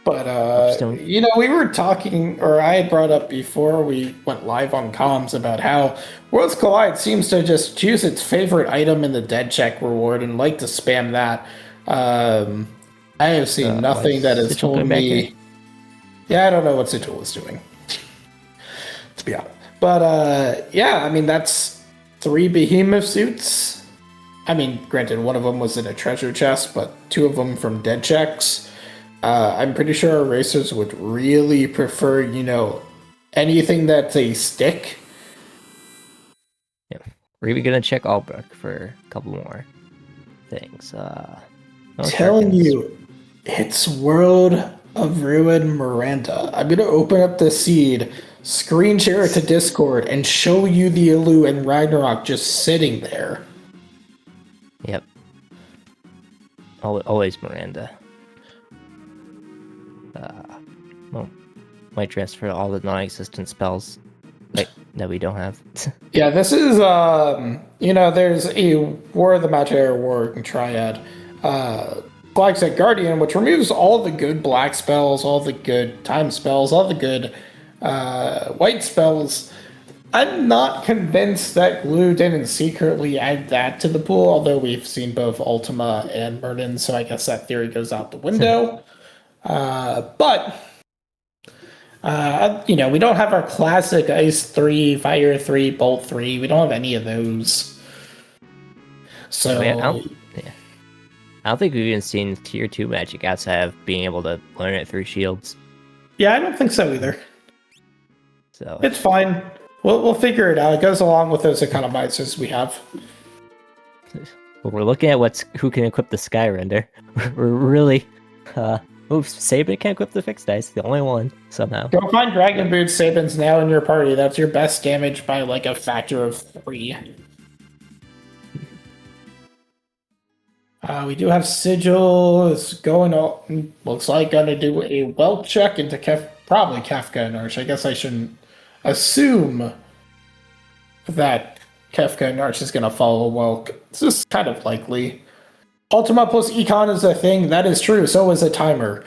But, you know, we were talking, or I had brought up before we went live on comms about how Worlds Collide seems to just choose its favorite item in the dead check reward and like to spam that. I have seen nothing that has told me... Yeah, I don't know what Sigil is doing, to be honest. But, yeah, I mean, that's 3 behemoth suits. I mean, granted, one of them was in a treasure chest, but 2 of them from dead checks. I'm pretty sure our racers would really prefer, you know, anything that's a stick. Yeah. We're even going to check Albrook for a couple more things. Telling you, it's World of Ruin Miranda. I'm going to open up the seed, screen share it to Discord, and show you the Elu and Ragnarok just sitting there. Yep. Always Miranda. Well, might dress for all the non-existent spells that we don't have. Yeah, this is, you know, there's a War of the Matter War Triad. Flagset Guardian, which removes all the good black spells, all the good time spells, all the good white spells. I'm not convinced that Glue didn't secretly add that to the pool, although we've seen both Ultima and Merlin, so I guess that theory goes out the window. But you know, we don't have our classic Ice 3, Fire 3, Bolt 3. We don't have any of those. So I don't think we've even seen Tier 2 Magic outside of being able to learn it through shields. Yeah, I don't think so either. So it's fine. We'll figure it out. It goes along with those economizers we have. Well, we're looking at who can equip the Sky Render. We're really... Sabin can't equip the fixed dice. The only one, somehow. Go find Dragon Boots Sabins now in your party. That's your best damage by like a factor of 3. We do have Sigil. Is going on. Looks like gonna do a well check into probably Kefka and Arch. I guess I shouldn't assume that Kefka and Arch is gonna follow Welk. It's just kind of likely. Ultima plus Econ is a thing. That is true. So is a timer.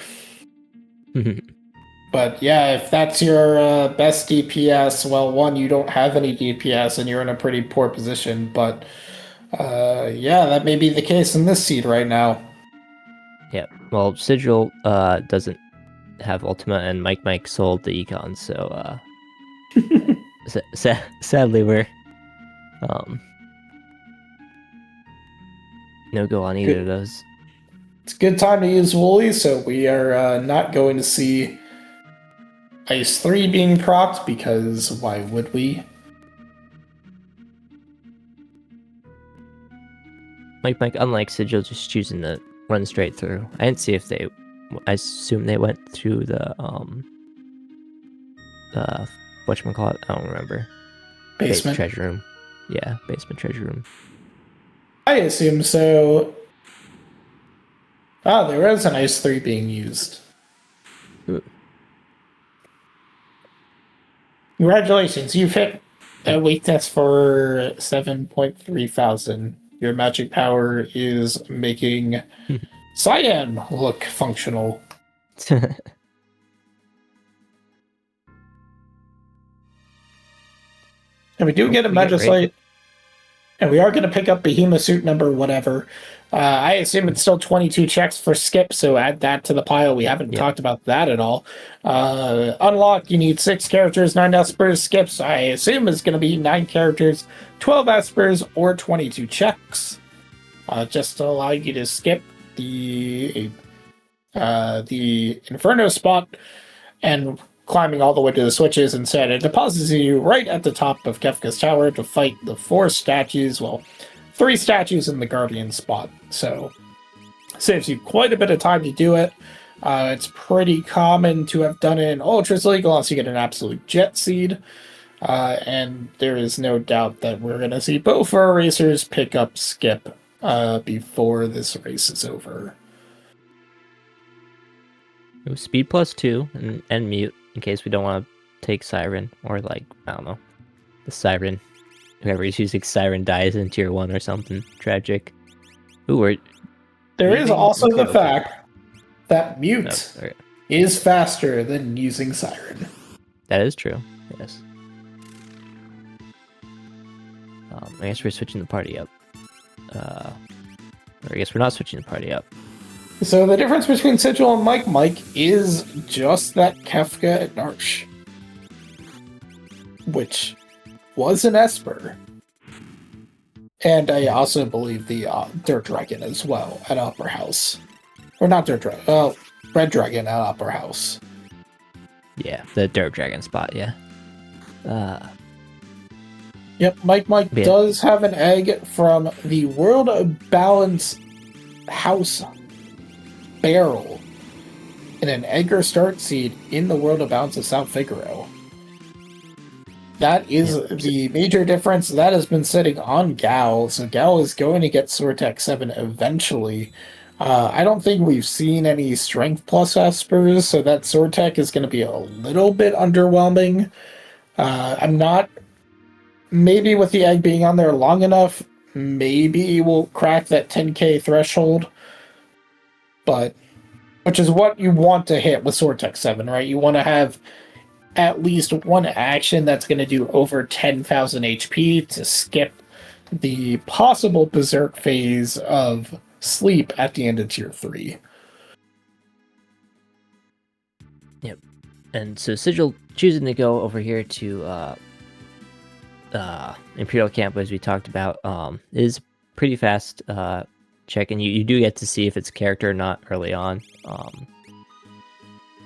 But yeah, if that's your best DPS, well, one, you don't have any DPS and you're in a pretty poor position. But yeah, that may be the case in this seed right now. Yeah. Well, Sigil doesn't have Ultima, and Mike sold the Econ, so sadly we're no go on either of those. It's a good time to use Wooly, so we are not going to see Ice 3 being procced, because why would we? Mike, unlike Sigil, just choosing to run straight through. I didn't see if I assume they went through the whatchamacallit? I don't remember. Basement treasure room. Yeah, basement treasure room. I assume so. Oh, there is an Ice 3 being used. Ooh. Congratulations, you've hit a weakness for 7,300. Your magic power is making Cyan look functional. And we do get a Magic Slate. And we are going to pick up Behemoth suit number whatever. I assume it's still 22 checks for skip, so add that to the pile. We haven't talked about that at all. Unlock, you need 6 characters, 9 espers. Skips, I assume, is going to be 9 characters, 12 espers, or 22 checks. Just to allow you to skip the Inferno spot and climbing all the way to the switches. Instead, it deposits you right at the top of Kefka's tower to fight the 4 statues. Well, 3 statues in the Guardian spot. So, saves you quite a bit of time to do it. It's pretty common to have done it in Ultras League unless you get an absolute jet seed. And there is no doubt that we're going to see both our racers pick up skip before this race is over. Speed +2 and mute in case we don't want to take Siren or like, I don't know, the Siren. Whoever is using Siren dies in tier 1 or something tragic. There is also the fact that mute is faster than using Siren. That is true, yes. I guess we're switching the party up. Or I guess we're not switching the party up. So the difference between Sigil and Mike is just that Kefka and Narsh, which was an Esper. And I also believe the Dirt Dragon as well at Upper House. Or not Dirt Dragon, Red Dragon at Upper House. Yeah, the Dirt Dragon spot, yeah. Yep, Mike does have an egg from the World of Balance House barrel and an Egger start seed in the World of Balance of South Figaro. That is the major difference. That has been sitting on Gal, so Gal is going to get Sortec 7 eventually. I don't think we've seen any Strength Plus Espers, so that Sortec is going to be a little bit underwhelming. I'm not... Maybe with the egg being on there long enough, maybe we'll crack that 10k threshold. But, which is what you want to hit with Sortec 7, right? You want to have at least one action that's going to do over 10,000 HP to skip the possible Berserk phase of sleep at the end of Tier 3. Yep. And so Sigil choosing to go over here to Imperial Camp, as we talked about, is pretty fast check, and you do get to see if it's character or not early on.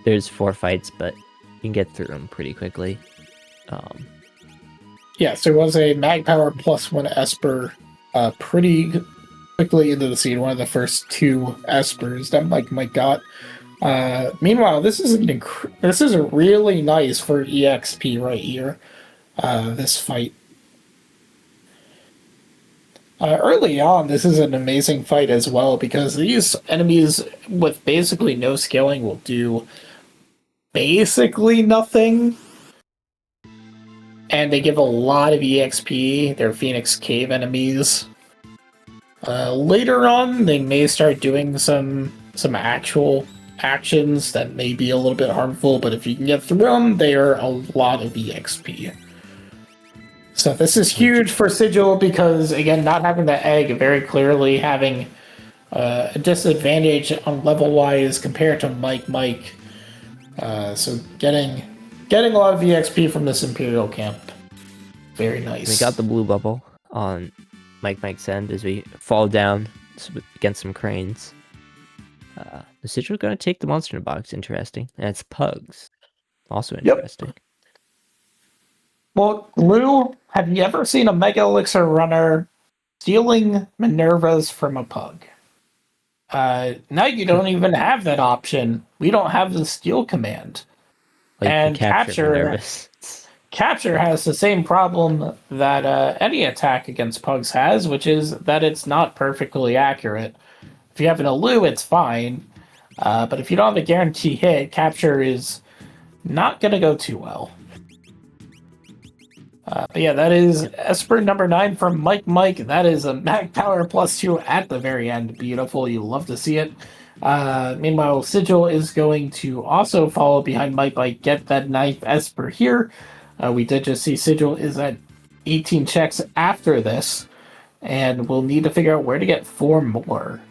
There's 4 fights, but you can get through them pretty quickly. Yes, there was a Mag Power +1 Esper pretty quickly into the scene, one of the first 2 Espers that Mike got. Meanwhile, this is really nice for EXP right here, this fight. Early on, this is an amazing fight as well, because these enemies with basically no scaling will do basically nothing. And they give a lot of EXP. They're Phoenix Cave enemies. Later on, they may start doing some actual actions that may be a little bit harmful, but if you can get through them, they are a lot of EXP. So this is huge for Sigil because, again, not having the egg, very clearly having a disadvantage on level-wise compared to Mike. So getting a lot of EXP from this Imperial camp. Very nice. We got the blue bubble on Mike's end as we fall down against some cranes. The Sigil going to take the monster in a box. Interesting. And it's Pugs. Also interesting. Yep. Well, Lou, have you ever seen a Mega Elixir runner stealing Minervas from a Pug? Now you don't even have that option. We don't have the steal command. Like and Capture has the same problem that any attack against Pugs has, which is that it's not perfectly accurate. If you have an Elu, it's fine. But if you don't have a guarantee hit, Capture is not going to go too well. But yeah, that is Esper number 9 from Mike. That is a Mag Power +2 at the very end. Beautiful. You love to see it. Meanwhile, Sigil is going to also follow behind Mike, get that 9th Esper here. We did just see Sigil is at 18 checks after this. and we'll need to figure out where to get 4 more,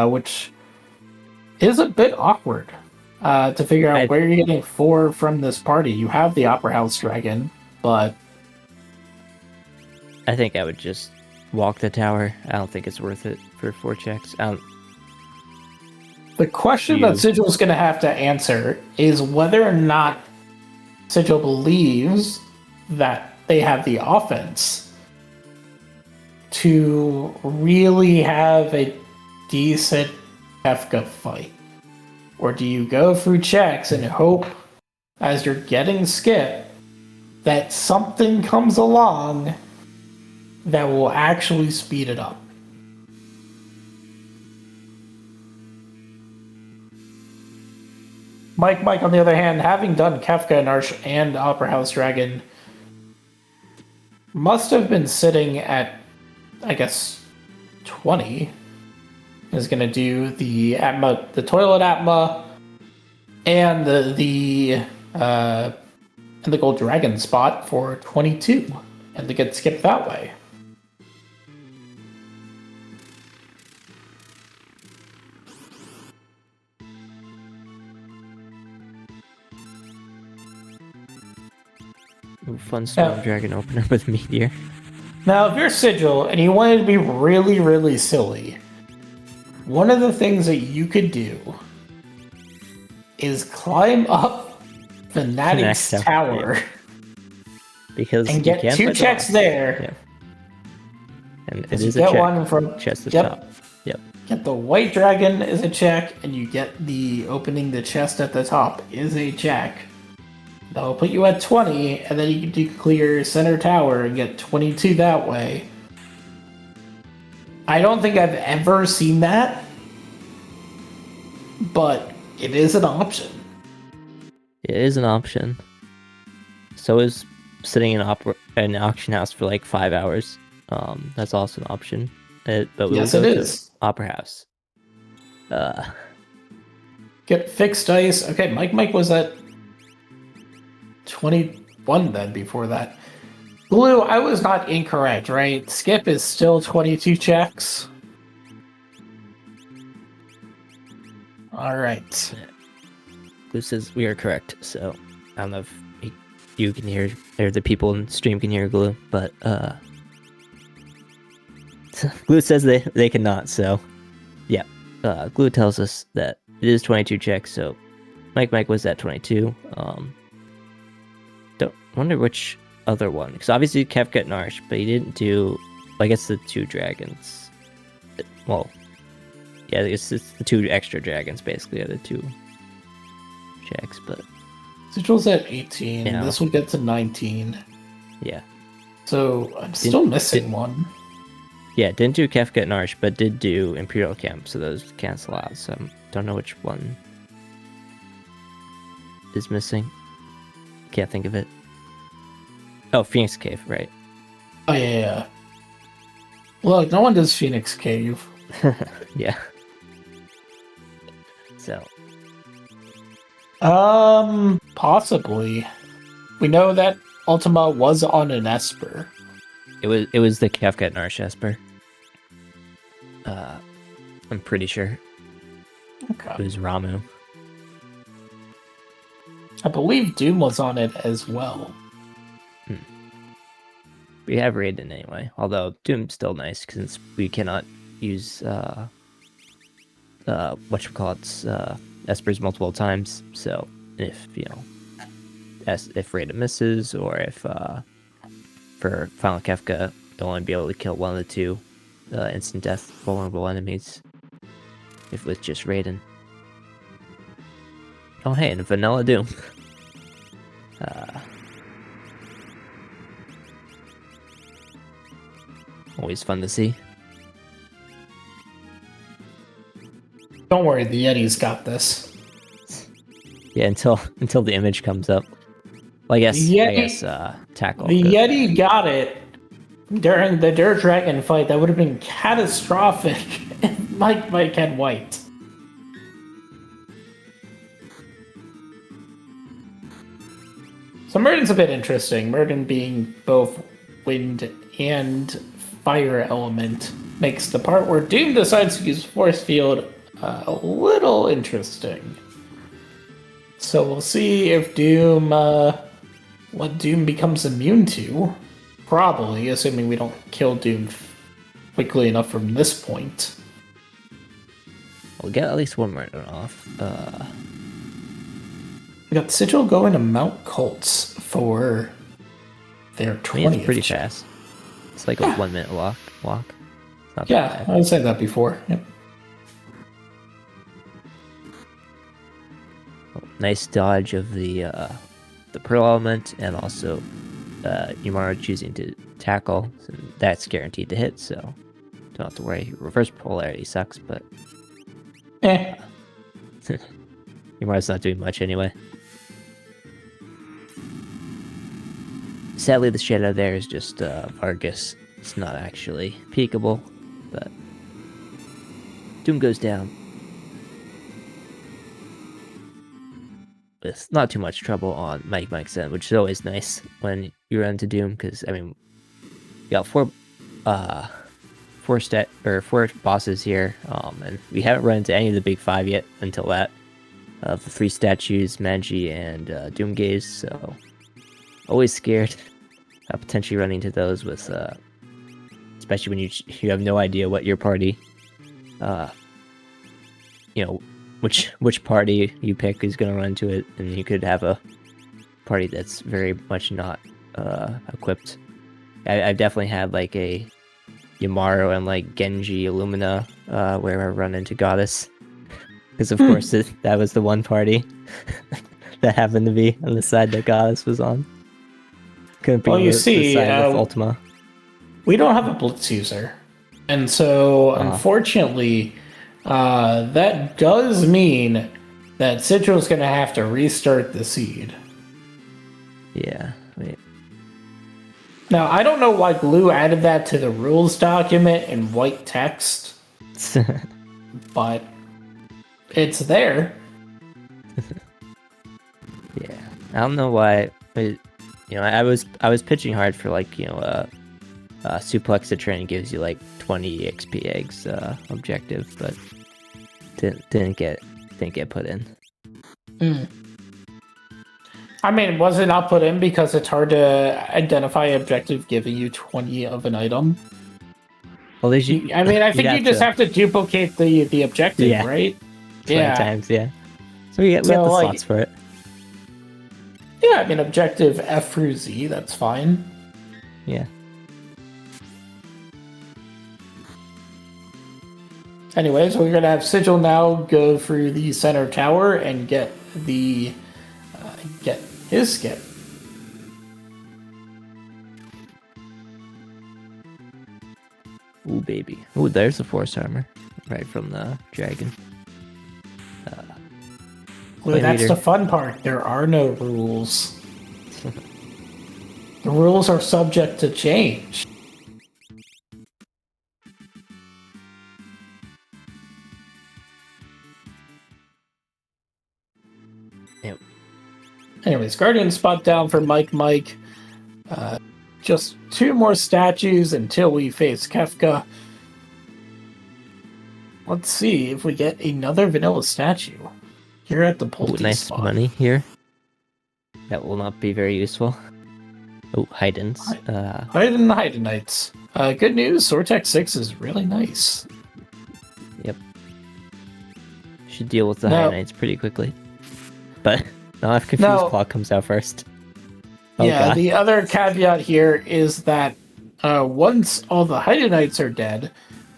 which is a bit awkward to figure out where you're getting 4 from this party. You have the Opera House Dragon, but I think I would just walk the tower. I don't think it's worth it for 4 checks. The question that Sigil's going to have to answer is whether or not Sigil believes that they have the offense to really have a decent Kefka fight. Or do you go through checks and hope, as you're getting skip, that something comes along that will actually speed it up? Mike, on the other hand, having done Kefka and Arch and Opera House Dragon, must have been sitting at, I guess, 20. Is going to do the Atma, the Toilet Atma, and the Gold Dragon spot for 22, and to get skipped that way. Ooh, fun Storm Dragon opener with Meteor. Now, if you're Sigil and you wanted to be really, really silly, one of the things that you could do is climb up Fnatic's tower, because and get 2 checks there. Yeah. And it you is get a check. one from chest at the top. Yep. Get the White Dragon is a check, and you get the opening the chest at the top is a check. That will put you at 20, and then you can clear center tower and get 22 that way. I don't think I've ever seen that, but it is an option. It is an option. So is sitting in an auction house for like 5 hours. That's also an option. But yes, it is. Opera House. Get fixed dice. Okay, Mike was at 21 then before that. Blue, I was not incorrect, right? Skip is still 22 checks. All right. Blue says we are correct, so I don't know if you can hear, or the people in stream can hear Glue, but Glue says they cannot, so yeah. Glue tells us that it is 22 checks, so Mike was at 22. Don't wonder which other one, because obviously Kefka and Arch, but he didn't do, I guess, the 2 dragons. Well, yeah, it's the 2 extra dragons basically are the 2 checks, but Sigil's at 18. Yeah. This will get to 19. Yeah. So I'm still missing one. Yeah, didn't do Kefka and Arch, but did do Imperial Camp, so those cancel out. So I don't know which one is missing. Can't think of it. Oh, Phoenix Cave, right? Oh yeah. Look, no one does Phoenix Cave. Yeah. So. Possibly. We know that Ultima was on an Esper. It was the Kefka and Arch Esper. I'm pretty sure. Okay. It was Ramu. I believe Doom was on it as well. We have Raiden anyway, although Doom's still nice since we cannot use Espers multiple times. So if if Raiden misses, or if for Final Kefka you'll only be able to kill one of the 2 instant death vulnerable enemies if with just Raiden. Oh hey, and Vanilla Doom. Always fun to see. Don't worry, the Yeti's got this. Yeah, until the image comes up. Well, I guess tackle. The Yeti got it during the Dirt Dragon fight. That would have been catastrophic if Mike had white. So Murden's a bit interesting. Murden being both wind and fire element makes the part where Doom decides to use Force Field a little interesting. So we'll see if Doom, what Doom becomes immune to. Probably, assuming we don't kill Doom quickly enough from this point. We'll get at least one more off. We got Sigil going to Mount Colts for their 20th. I mean, it's pretty fast. It's like a 1 minute walk. It's not Yeah, I said that before. Yep. Nice dodge of the Pearl element, and also Yumara choosing to tackle. So that's guaranteed to hit, so don't have to worry. Reverse polarity sucks, but Yumara's not doing much anyway. Sadly, the shadow there is just Vargas. It's not actually peekable, but Doom goes down with not too much trouble on Mike's end, which is always nice when you run into Doom, because I mean, you got four bosses here, and we haven't run into any of the big five yet until that of the 3 statues, Magi and Doomgaze. So always scared of potentially running into those with, especially when you have no idea what your party, which party you pick is going to run into it, and you could have a party that's very much not equipped. I've definitely had like a Yamaru and like Genji Illumina where I run into Goddess, because of course that was the one party that happened to be on the side that Goddess was on. Couldn't be the side with Ultima. We don't have a Blitz user, and so unfortunately, that does mean that Sigil's going to have to restart the seed. Yeah. Wait. Now, I don't know why Glue added that to the rules document in white text, but it's there. Yeah, I don't know why. I was pitching hard for like suplex to train gives you like 20 XP eggs objective, but didn't get put in. I mean, was it not put in because it's hard to identify objective giving you 20 of an item? Well, I think you just have to duplicate the objective, right? 20 times, yeah. So we got the slots for it. Yeah, I mean, objective F through Z, that's fine. Yeah. Anyways, we're gonna have Sigil now go through the center tower and get his skip. Ooh, baby. Ooh, there's the force armor right from the dragon. Well, that's the fun part. There are no rules. The rules are subject to change. Yep. Anyways, Guardian spot down for Mike. Just 2 more statues until we face Kefka. Let's see if we get another vanilla statue. Here at the Pulte nice spot. Money here. That will not be very useful. Oh, Haydens. Haydenites. Good news, Sortex 6 is really nice. Yep. Should deal with the Haydenites pretty quickly. But now I've confused Claw comes out first. Oh, yeah, God. The other caveat here is that once all the Haydenites are dead,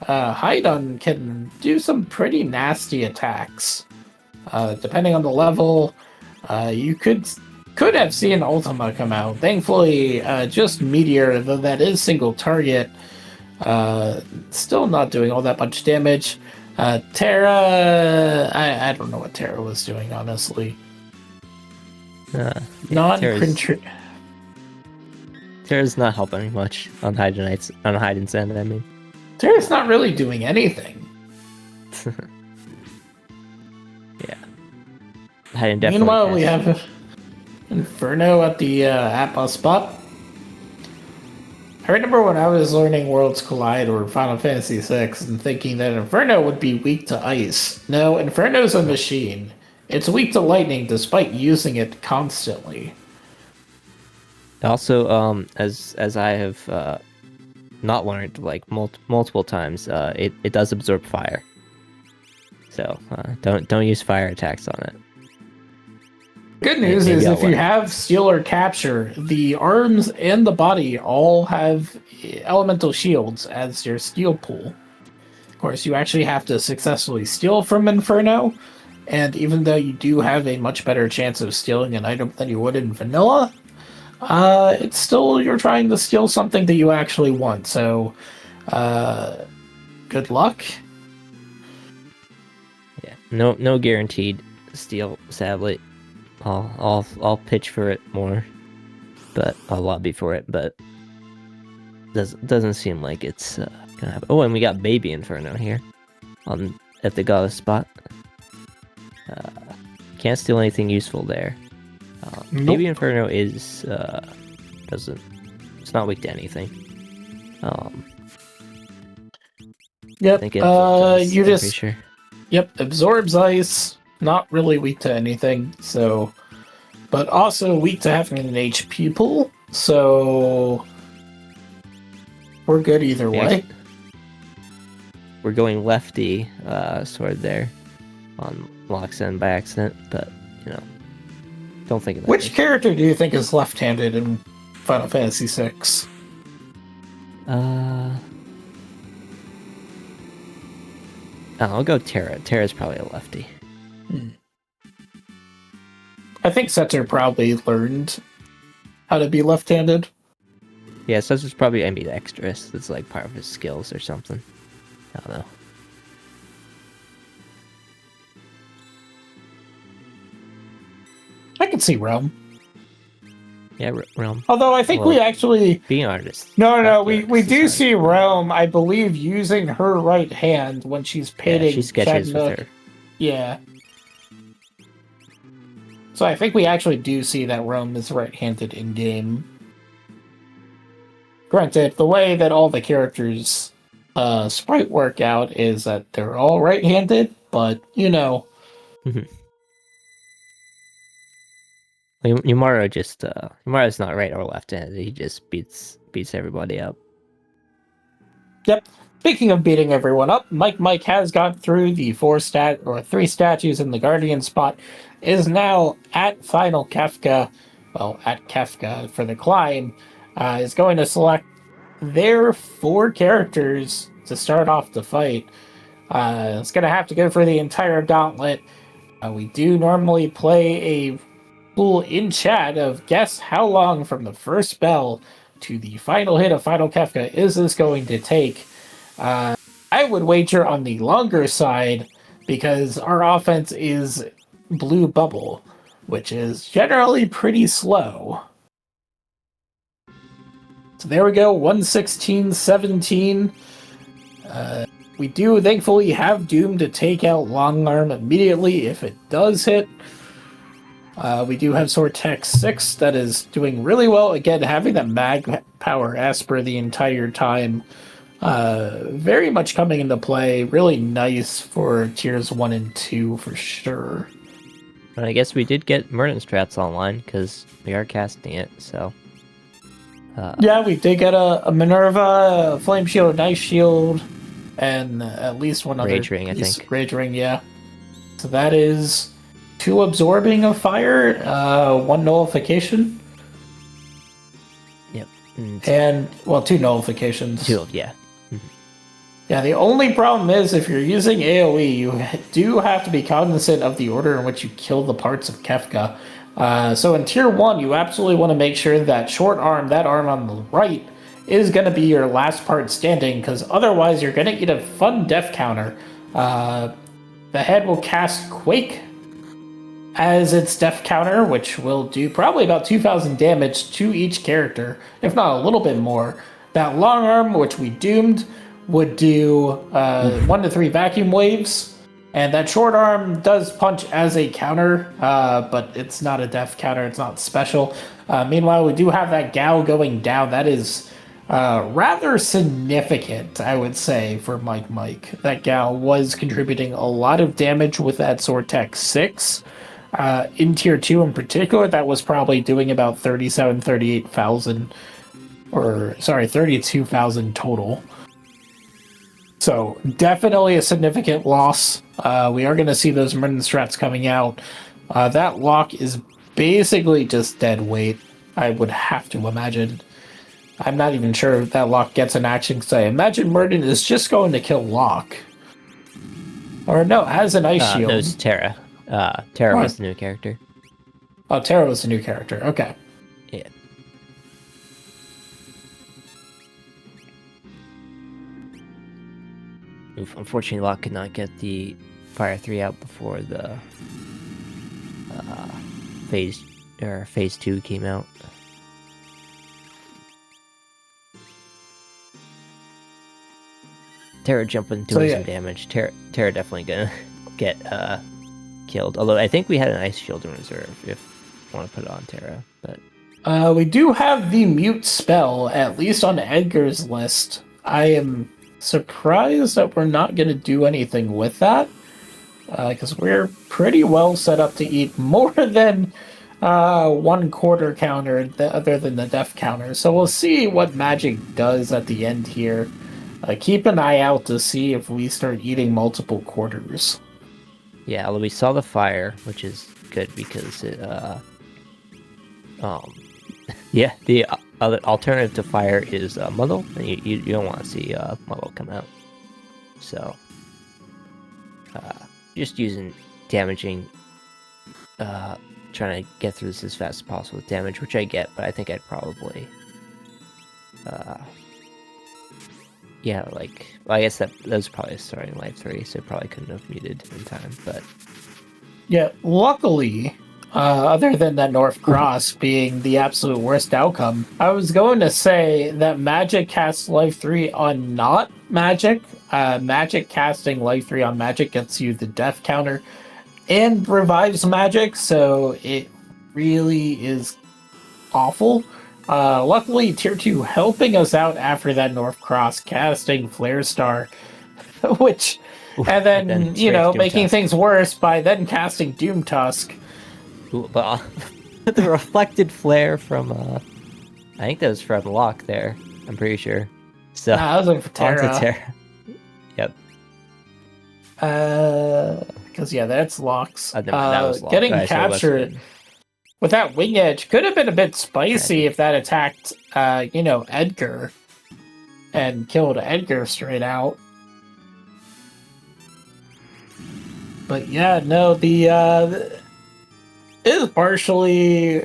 Haydun can do some pretty nasty attacks. Depending on the level, you could have seen Ultima come out. Thankfully, just Meteor, though that is single target, still not doing all that much damage. Terra, I don't know what Terra was doing, honestly. Terra's not helping much on Hayden's end, I mean. Terra's not really doing anything. Yeah. Definitely Meanwhile, we have Inferno at the Atma spot. I remember when I was learning Worlds Collide or Final Fantasy VI and thinking that Inferno would be weak to ice. No, Inferno's a machine. It's weak to lightning despite using it constantly. Also, as I have not learned like multiple times, it does absorb fire. So don't use fire attacks on it. Good news is if you have Steel or Capture, the arms and the body all have elemental shields as your steel pool. Of course, you actually have to successfully steal from Inferno, and even though you do have a much better chance of stealing an item than you would in vanilla, it's still you're trying to steal something that you actually want. So, good luck. Yeah, no guaranteed steal, sadly. I'll pitch for it more, but I'll lobby for it. But doesn't seem like it's gonna happen. Oh, and we got Baby Inferno here, at the goddess spot. Can't steal anything useful there. Nope. Baby Inferno is it's not weak to anything. Yep. I think I'm pretty sure. Yep, absorbs ice. Not really weak to anything, so, but also weak to having an HP pool, so we're good either way. We're going lefty sword there on Loxen by accident, but don't think of that. Which character do you think is left-handed in Final Fantasy VI? I'll go Terra. Terra's probably a lefty. I think Setzer probably learned how to be left-handed. Yeah, Setzer's probably ambidextrous. That's like part of his skills or something. I don't know. I can see Realm. Yeah, Realm. Although I think we actually... Being artist. No, we do see Realm, I believe, using her right hand when she's painting. Yeah, she sketches with her. Yeah. So I think we actually do see that Realm is right-handed in-game. Granted, the way that all the characters' sprite work out is that they're all right-handed, but, Yumaro not right or left-handed. He just beats everybody up. Yep. Speaking of beating everyone up, Mike has gone through the 3 statues in the Guardian spot, is now at Final Kefka, at Kefka for the climb, is going to select their 4 characters to start off the fight. It's going to have to go for the entire gauntlet. We do normally play a pool in chat of guess how long from the first bell to the final hit of Final Kefka is this going to take. I would wager on the longer side because our offense is Blue Bubble, which is generally pretty slow. So there we go, 116-17. We do thankfully have Doom to take out Long Arm immediately if it does hit. We do have Sortex 6 that is doing really well. Again, having that mag power Esper the entire time. Very much coming into play. Really nice for tiers 1 and 2 for sure. And I guess we did get Merton strats online because we are casting it, so... yeah, we did get a Minerva, a Flame Shield, a Nice Shield, and at least one other Rage Ring, I think. Rage Ring, yeah. So that is 2 Absorbing of Fire, 1 Nullification. Yep. And, 2 Nullifications. 2, yeah. Yeah, the only problem is if you're using AoE, you do have to be cognizant of the order in which you kill the parts of Kefka. So in tier 1, you absolutely want to make sure that short arm, that arm on the right, is going to be your last part standing, because otherwise you're going to get a fun death counter. The head will cast Quake as its death counter, which will do probably about 2,000 damage to each character, if not a little bit more. That long arm, which we doomed, would do 1 to 3 vacuum waves, and that short arm does punch as a counter, but it's not a death counter, it's not special. Meanwhile, we do have that Gao going down. That is rather significant, I would say, for Mike. That gal was contributing a lot of damage with that Sword Tech 6. In Tier 2 in particular, that was probably doing about 38,000, or sorry, 32,000 total. So definitely a significant loss. We are going to see those Murden strats coming out. That lock is basically just dead weight, I would have to imagine. I'm not even sure if that lock gets an action, because I imagine Murden is just going to kill lock. Or no, has an ice shield. No, it's Terra. Terra was the new character. Oh, Terra was the new character. Okay. Yeah. Unfortunately, Locke could not get the Fire 3 out before the Phase 2 came out. Terra jumping doing some damage. Terra definitely gonna get killed. Although I think we had an ice shield in reserve if you want to put it on Terra. But we do have the mute spell, at least on Edgar's list. I am surprised that we're not going to do anything with that, because we're pretty well set up to eat more than 1 quarter counter other than the death counter. So we'll see what magic does at the end here. Keep an eye out to see if we start eating multiple quarters. Yeah, although we saw the fire, which is good because it yeah, the other alternative to fire is muddle, and you don't want to see muddle come out. So just using damaging, trying to get through this as fast as possible with damage, which I get, but I think I'd probably yeah, like, well, I guess that was probably starting life 3, so it probably couldn't have muted in time, but yeah, luckily, other than that North Cross being the absolute worst outcome, I was going to say that Magic casts Life 3 on not Magic. Magic casting Life 3 on Magic gets you the death counter and revives Magic, so it really is awful. Luckily, Tier 2 helping us out after that North Cross casting Flare Star, which, and then you know, making things worse by then casting Doom Tusk. Ooh, but the reflected flare from I think that was from Locke there. I'm pretty sure. So nah, that was for Terra. Onto Terra. Yep. Because yeah, that's Locke's. That was Locke. Getting captured with that wing edge could have been a bit spicy if that attacked, you know, Edgar and killed Edgar straight out. But yeah, no, the is partially,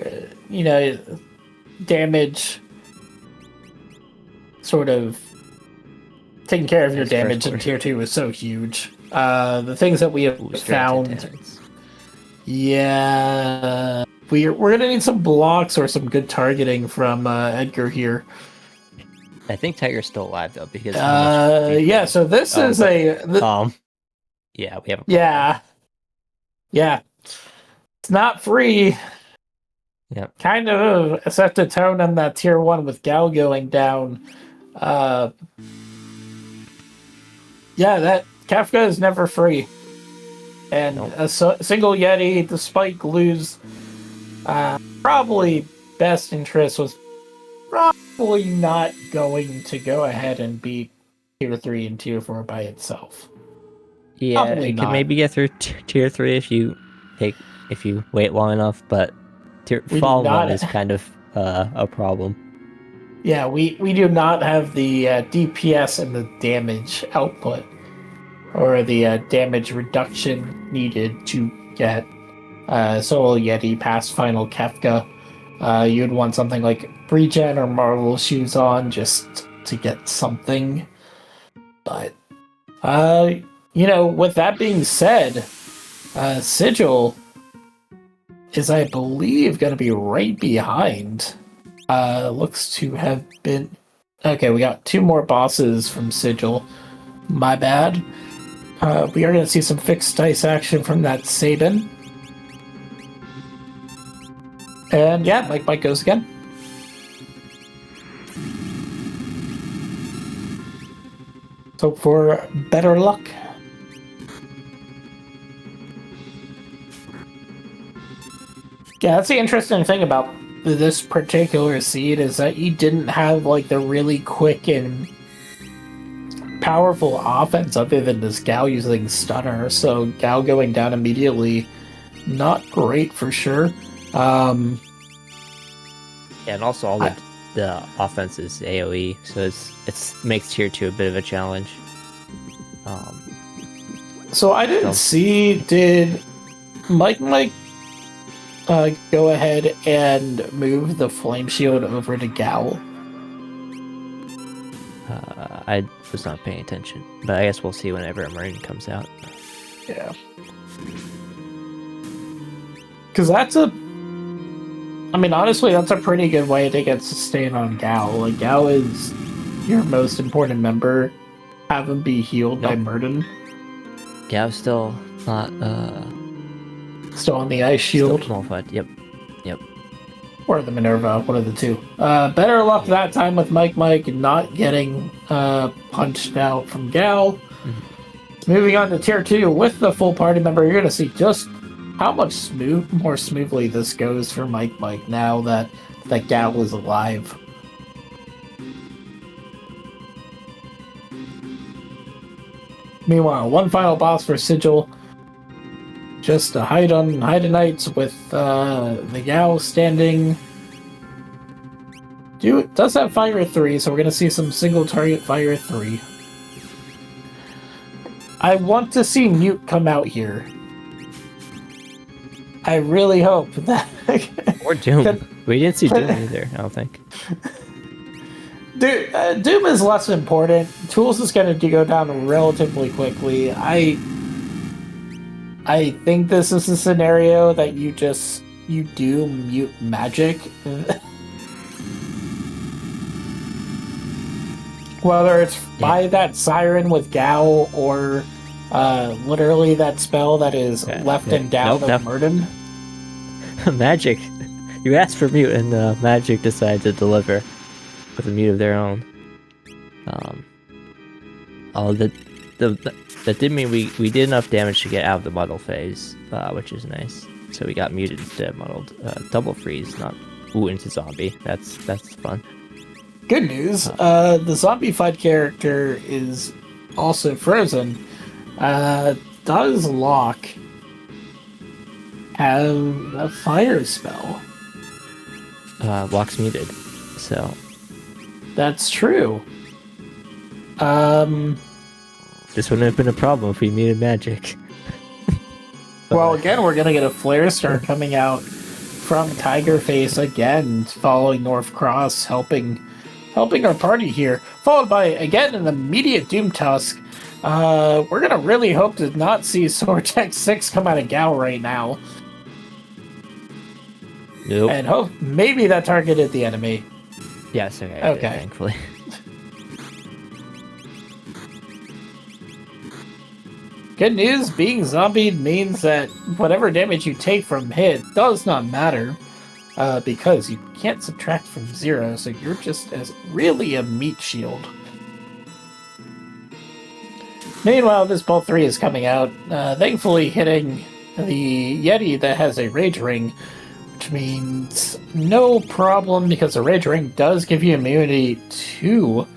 you know, damage, sort of taking care of your damage in Tier 2 is so huge. The things that we have found, yeah, we're gonna need some blocks or some good targeting from Edgar here. I think Tiger's still alive though, because yeah. So this is yeah, we have yeah. It's not free. Yeah. Kind of set the tone on that Tier 1 with Gal going down. Yeah, that Kafka is never free. And a single Yeti, despite Glue's probably best interest, was probably not going to go ahead and beat Tier 3 and Tier 4 by itself. Yeah, probably it could maybe get through Tier 3 if you wait long enough, but Fall 1 is kind of a problem. Yeah, we do not have the DPS and the damage output, or the damage reduction needed to get Solo Yeti past Final Kefka. You'd want something like Regen or Marvel Shoes on just to get something. But, you know, with that being said, Sigil is, I believe, going to be right behind. Looks to have been... Okay, we got 2 more bosses from Sigil. My bad. We are going to see some fixed dice action from that Sabin. And yeah, Mike goes again. So for better luck. Yeah, that's the interesting thing about this particular seed is that you didn't have like the really quick and powerful offense other than this Gao using stunner. So Gao going down immediately, not great for sure. Yeah, and also all the offense is AoE, so it's makes tier 2 a bit of a challenge. So I didn't see, did Mike go ahead and move the flame shield over to Gao? I was not paying attention, but I guess we'll see whenever a Marine comes out. Yeah. Because that's I mean, honestly, that's a pretty good way to get sustain on Gao. Like, Gao is your most important member. Have him be healed by Murden. Gao's still not, Still on the ice shield. Still nullified, yep. Or the Minerva, one of the two. Better luck that time with Mike not getting punched out from Gao. Mm-hmm. Moving on to tier 2 with the full party member, you're going to see just how much more smoothly this goes for Mike now that Gao is alive. Meanwhile, one final boss for Sigil. Just a Haidanites with the Gao standing. Does have Fire 3, so we're going to see some single target Fire 3. I want to see Mute come out here. I really hope that... Or Doom. We didn't see Doom either, I don't think. Doom is less important. Tools is going to go down relatively quickly. I think this is a scenario that you do Mute magic. Whether it's by that siren with Gao or literally that spell that is left and down of Murden. Magic. You asked for Mute and Magic decided to deliver with a Mute of their own. That did mean we did enough damage to get out of the muddle phase, which is nice. So we got muted instead of muddled. Double freeze, not into zombie. That's fun. Good news. The zombie fight character is also frozen. Does Locke have a fire spell? Locke's muted, so that's true. This wouldn't have been a problem if we muted Magic. Well, again, we're gonna get a Flare Star coming out from Tigerface again, following North Cross, helping our party here. Followed by, again, an immediate Doom Tusk. We're gonna really hope to not see Sortex 6 come out of Gao right now. Nope. And hope maybe that targeted the enemy. Yes, okay. Thankfully. Good news, being zombied means that whatever damage you take from hit does not matter, because you can't subtract from 0, so you're just as really a meat shield. Meanwhile, this Bolt 3 is coming out, thankfully hitting the Yeti that has a Rage Ring, which means no problem because the Rage Ring does give you immunity to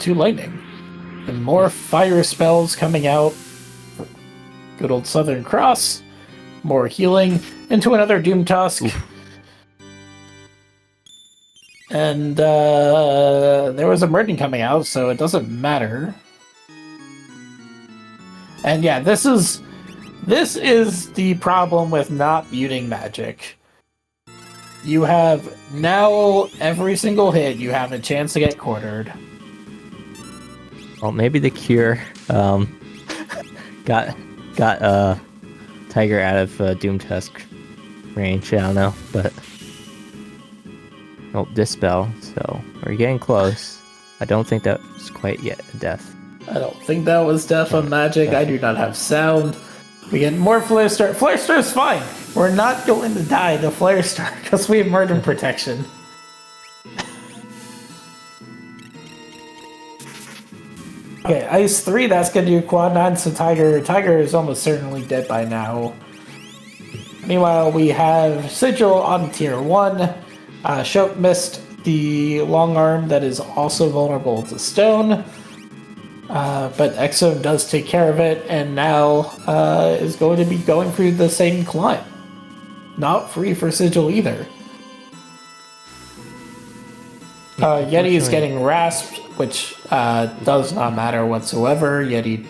lightning. And more fire spells coming out. Good old Southern Cross. More healing into another Doom Tusk. Oof. And there was a Murden coming out, so it doesn't matter. And yeah, this is the problem with not muting Magic. You have now every single hit you have a chance to get quartered. Well, maybe the cure got Tiger out of Doom Tusk range. I don't know, but Dispel. So we're getting close. I don't think that was quite yet a death. I don't think that was death on Magic. I do not have sound. We get more Flare Star. Flare Star is fine. We're not going to die to Flare Star because we have Murder Protection. Okay, Ice 3, that's gonna do Quad 9 to Tiger. Tiger is almost certainly dead by now. Meanwhile, we have Sigil on tier 1. Shope missed the long arm that is also vulnerable to stone. But Exo does take care of it, and now is going to be going through the same climb. Not free for Sigil either. Yeti is getting rasped, which does not matter whatsoever. Yeti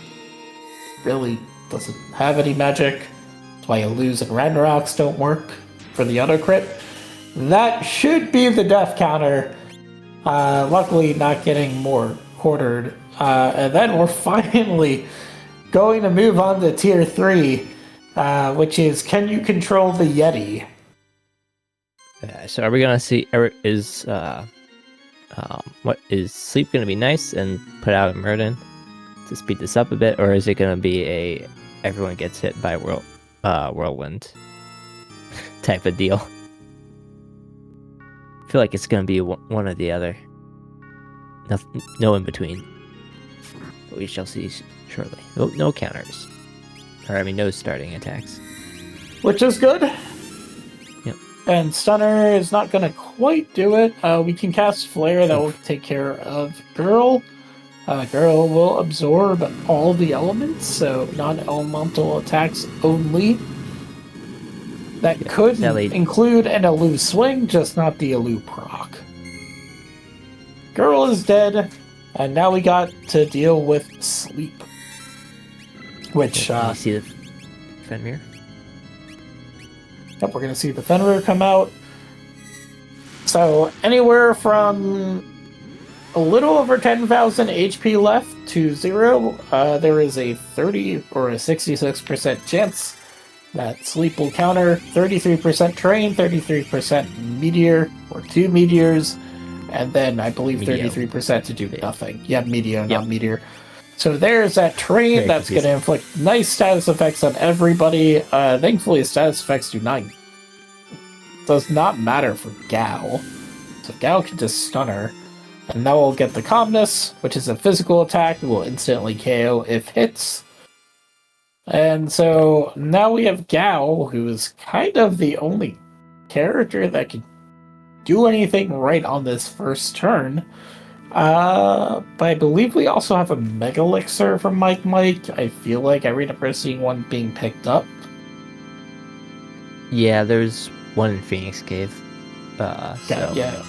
really doesn't have any magic. That's why Illuse and Ragnaroks don't work for the auto crit. That should be the death counter. Luckily, not getting more quartered. And then we're finally going to move on to tier 3, which is, can you control the Yeti? So are we gonna see? What is Sleep gonna be nice and put out a Murden to speed this up a bit, or is it gonna be a everyone gets hit by whirlwind type of deal? I feel like it's gonna be one or the other. No in between. But we shall see shortly. No counters, or I mean, no starting attacks, which is good. Yep. And Stunner is not going to quite do it. We can cast Flare that will take care of Girl. Girl will absorb all the elements, so non-elemental attacks only. That could include an Illuse swing, just not the Illuse proc. Girl is dead, and now we got to deal with Sleep. Which, you see the Fenrir? Yep, we're going to see the Fenrir come out. So, anywhere from a little over 10,000 HP left to 0, there is a 30 or a 66% chance that Sleep will counter. 33% Train, 33% Meteor, or 2 Meteors, and then I believe 33% to do nothing. Yeah, Meteor, not Meteor. So there's that Train that's going to inflict nice status effects on everybody. Thankfully, status effects does not matter for Gao. So Gao can just stun her. And now we'll get the Calmness, which is a physical attack. It will instantly KO if hits. And so now we have Gao, who is kind of the only character that can do anything right on this first turn. But I believe we also have a Mega Elixir from Mike. I feel like I remember seeing one being picked up. Yeah, there's one in Phoenix Cave. Yeah.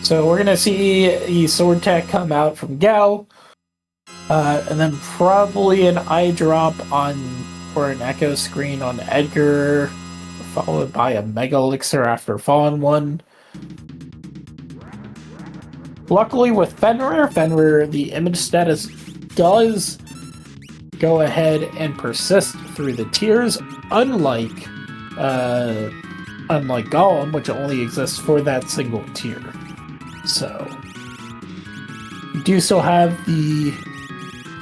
So we're gonna see the Sword Tech come out from Gao. And then probably an eye drop or an echo screen on Edgar, followed by a Mega Elixir after Fallen One. Luckily with Fenrir, the image status does go ahead and persist through the tiers, unlike Golem, which only exists for that single tier. So, you do still have the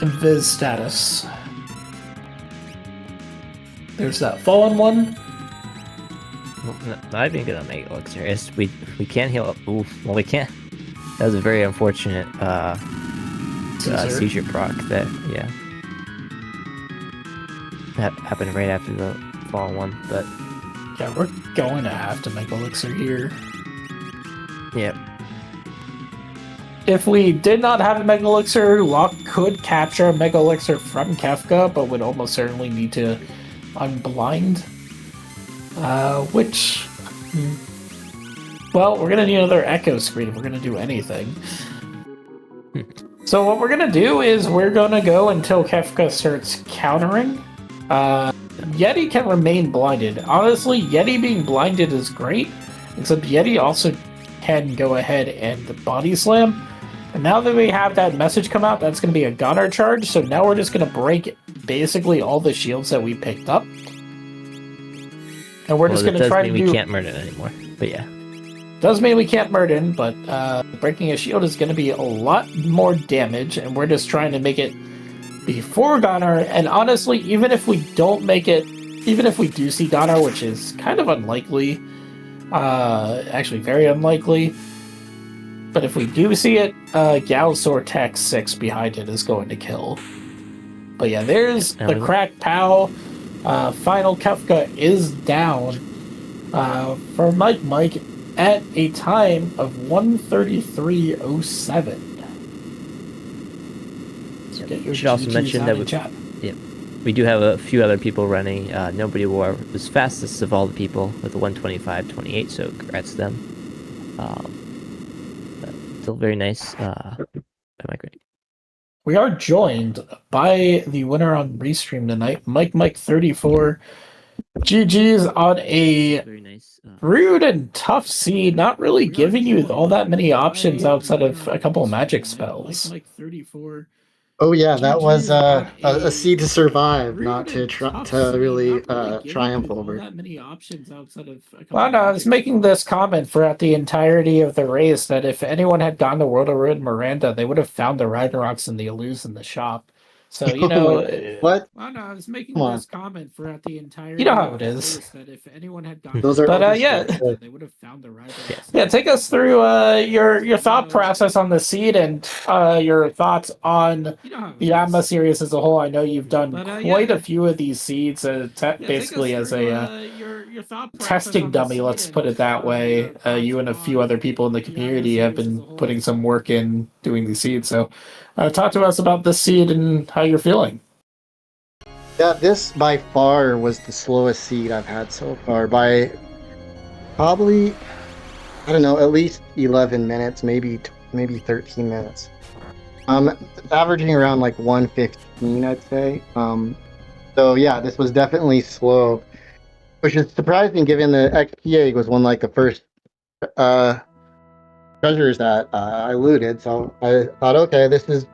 Invis status. There's that Fallen One. Not even gonna make Elixir. We can't heal up. Oof. Well, we can't. That was a very unfortunate seizure proc. That happened right after the Fallen One. But yeah, we're going to have to make Elixir here. Yep. If we did not have a Mega Elixir, Locke could capture a Mega Elixir from Kefka, but would almost certainly need to unblind. Which... Well, we're going to need another Echo Screen if we're going to do anything. So what we're going to do is we're going to go until Kefka starts countering. Yeti can remain blinded. Honestly, Yeti being blinded is great, except Yeti also can go ahead and body slam. And now that we have that message come out, that's going to be a Gunner charge, so now we're just going to break basically all the shields that we picked up. And we're just going to try to do... we can't murder it anymore, but yeah. Does mean we can't murder him, but breaking a shield is going to be a lot more damage, and we're just trying to make it before Gunner. And honestly, even if we don't make it, even if we do see Gunner, which is kind of unlikely, actually very unlikely, But if we do see it, Galsor Tech 6 behind it is going to kill. But yeah, there's the crack pow. Final Kefka is down for Mike at a time of 1:33:07. So get your should also mention that we do have a few other people running. Nobody was fastest of all the people with a 1:25:28, so congrats to them. Still very nice. Am I great? We are joined by the winner on Restream tonight, Mike34. GG's on a Very nice. rude and tough seed, not really giving you all that many options outside of a couple of magic spells. Mike34. Oh yeah, that was a seed to survive, not to really triumph over. Well, no, I was making this comment throughout the entirety of the race that if anyone had gone to World of Ruin Miranda, they would have found the Ragnaroks and the Illus in the shop. So, you know... What? Well, no, I was making this comment throughout the entirety you know how it is. That if anyone had gone Those are yeah. They would have found the Ragnaroks. Yeah, take us through your thought process on the seed and your thoughts on the Atma series as a whole. I know you've done quite a few of these seeds, basically as a testing dummy, let's put it that way. You and a few other people in the community have been putting some work in doing these seeds. So talk to us about this seed and how you're feeling. Yeah, this by far was the slowest seed I've had so far by probably, I don't know, at least 11 minutes, maybe 13 minutes. Averaging around like 1:15, I'd say. So yeah, this was definitely slow, which is surprising given the XP was one like the first treasures that I looted. So I thought, okay, this is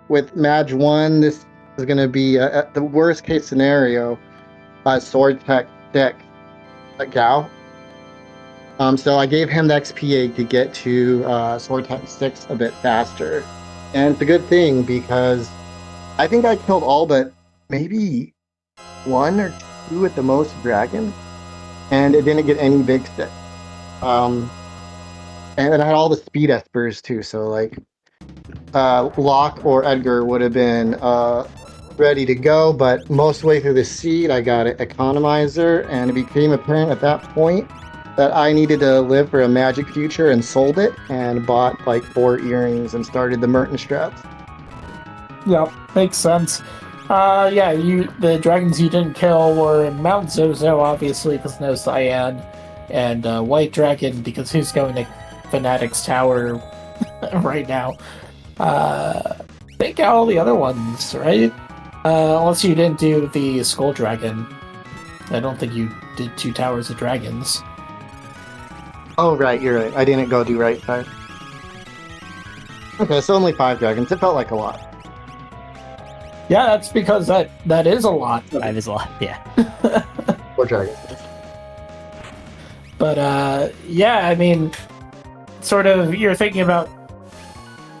with Maj 1, this is going to be the worst case scenario. Sword Tech 6 Gao. So I gave him the XP to get to Sword Tech 6 a bit faster. And it's a good thing because I think I killed all but maybe 1 or 2 at the most dragons. And it didn't get any big sticks. And I had all the speed espers too, so like Locke or Edgar would have been ready to go, but most way through the seed I got an economizer, and it became apparent at that point that I needed to live for a magic future and sold it and bought like 4 earrings and started the Merton strats. Yep, makes sense. Yeah, the dragons you didn't kill were Mount Zozo, obviously, because no Cyan, and White Dragon, because he's going to Fanatic's Tower right now. Think out all the other ones, right? Unless you didn't do the Skull Dragon. I don't think you did 2 Towers of Dragons. Oh, right, you're right. I didn't go do right side. Okay, so only 5 dragons. It felt like a lot. Yeah, that's because that is a lot. 5 is a lot, yeah. 4 dragons. But, yeah, I mean, sort of, you're thinking about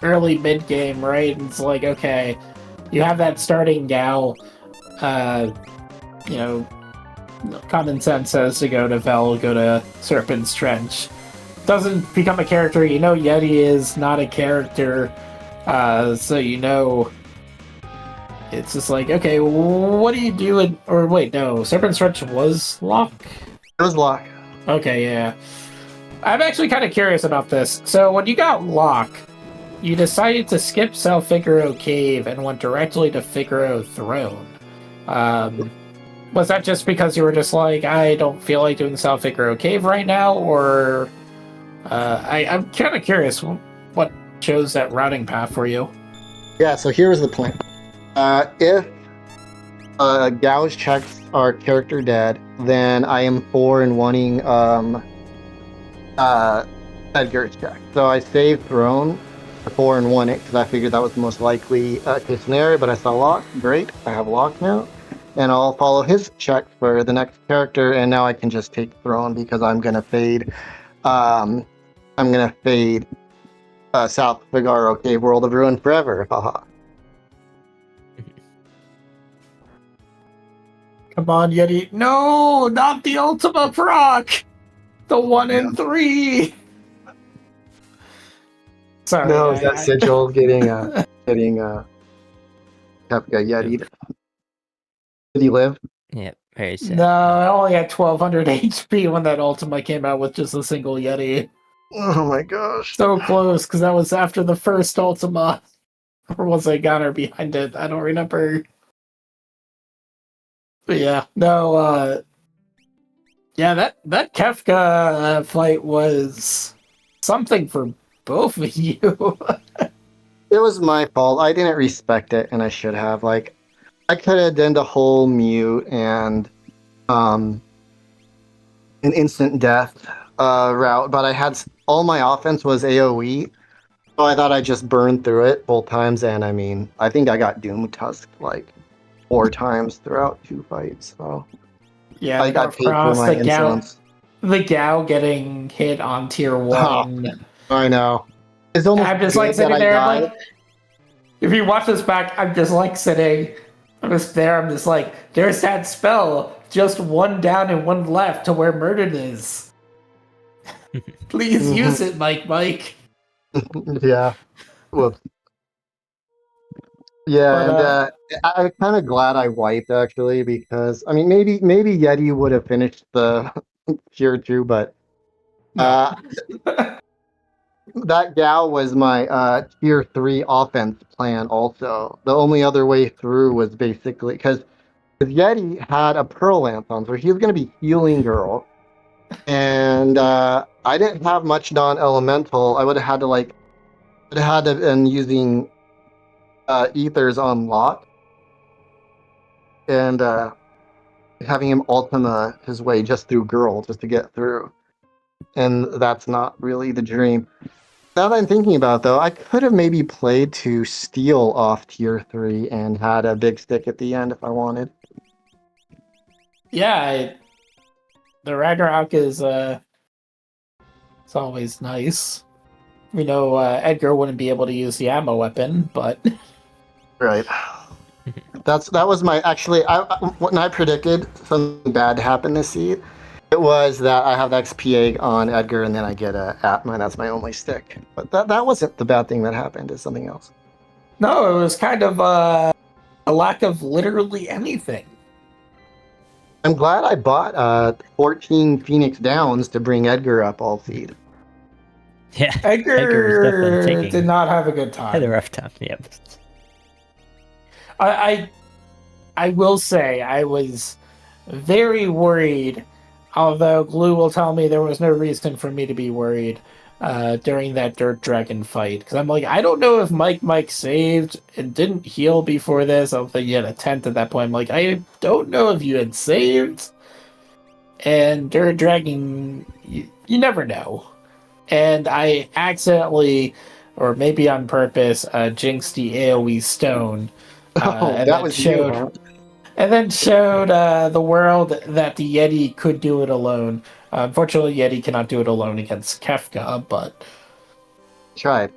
early mid-game, right? And it's like, okay, you have that starting Gao, you know, common sense says to go to Vel, go to Serpent's Trench. Doesn't become a character, you know Yeti is not a character, so you know it's just like, okay, what do you do or wait, no, Serpent's Trench was Locke? It was Locke. Okay, yeah. I'm actually kind of curious about this. So when you got Locke, you decided to skip South Figaro Cave and went directly to Figaro Throne. Was that just because you were just like, I don't feel like doing South Figaro Cave right now, or I'm kind of curious what chose that routing path for you? Yeah, so here was the plan. If Gao's checks are character dead, then I am for and wanting Edgar's check. So I saved Throne for and won it because I figured that was the most likely case scenario, but I saw Locke. Great, I have Locke now. And I'll follow his check for the next character, and now I can just take Throne because I'm gonna fade. I'm gonna fade South Figaro Cave World of Ruin forever. Haha. Come on, Yeti! No, not the Ultima proc. The 1 in 3. Sorry. No, is that Sigil getting Kefka Yeti? Did he live? Yeah, very sad. No, I only had 1200 HP when that Ultima came out with just a single Yeti. Oh my gosh. So close, because that was after the first Ultima. Or was I Gunner behind it? I don't remember. But yeah, no, yeah, that Kefka fight was something for both of you. It was my fault. I didn't respect it, and I should have. Like, I could have done the whole mute and an instant death route, but I had all my offense was AOE, so I thought I just burned through it both times. And I mean, I think I got Doom Tusked like 4 times throughout 2 fights. So Yeah, I got paid for my insolence. The Gao getting hit on tier 1. I know. It's almost I'm just good like that sitting I there, died. like, if you watch this back, I'm just like sitting. I'm just there. I'm just like, there's that spell. Just 1 down and 1 left to where Murdered is. Please use it, Mike. Yeah. Whoops. Yeah, But, and I'm kind of glad I wiped actually because I mean maybe Yeti would have finished the tier 2, but no. that gal was my tier 3 offense plan also. The only other way through was basically because Yeti had a Pearl Lance on, so he was going to be healing girl. And I didn't have much non-elemental. I would have had to been using ethers on Lot and having him Ultima his way just through girl just to get through. And that's not really the dream. Now that I'm thinking about it, though, I could have maybe played to steal off tier 3 and had a big stick at the end if I wanted. Yeah, the Ragnarok is, it's always nice. We know Edgar wouldn't be able to use the ammo weapon, but... Right. That was my actually. When I predicted something bad to happen this seed, it was that I have the XP egg on Edgar and then I get a Atma, and that's my only stick. But that wasn't the bad thing that happened. It's something else. No, it was kind of a lack of literally anything. I'm glad I bought 14 Phoenix Downs to bring Edgar up all feed. Yeah, Edgar did not have a good time. Had a rough time. Yep. I will say I was very worried, although Glue will tell me there was no reason for me to be worried during that Dirt Dragon fight. Because I'm like, I don't know if Mike saved and didn't heal before this. I don't think you had a 10th at that point. I'm like, I don't know if you had saved. And Dirt Dragon, you never know. And I accidentally, or maybe on purpose, jinxed the AoE stone. And that was you, huh? And then showed the world that the Yeti could do it alone. Unfortunately, Yeti cannot do it alone against Kefka, but... Tried.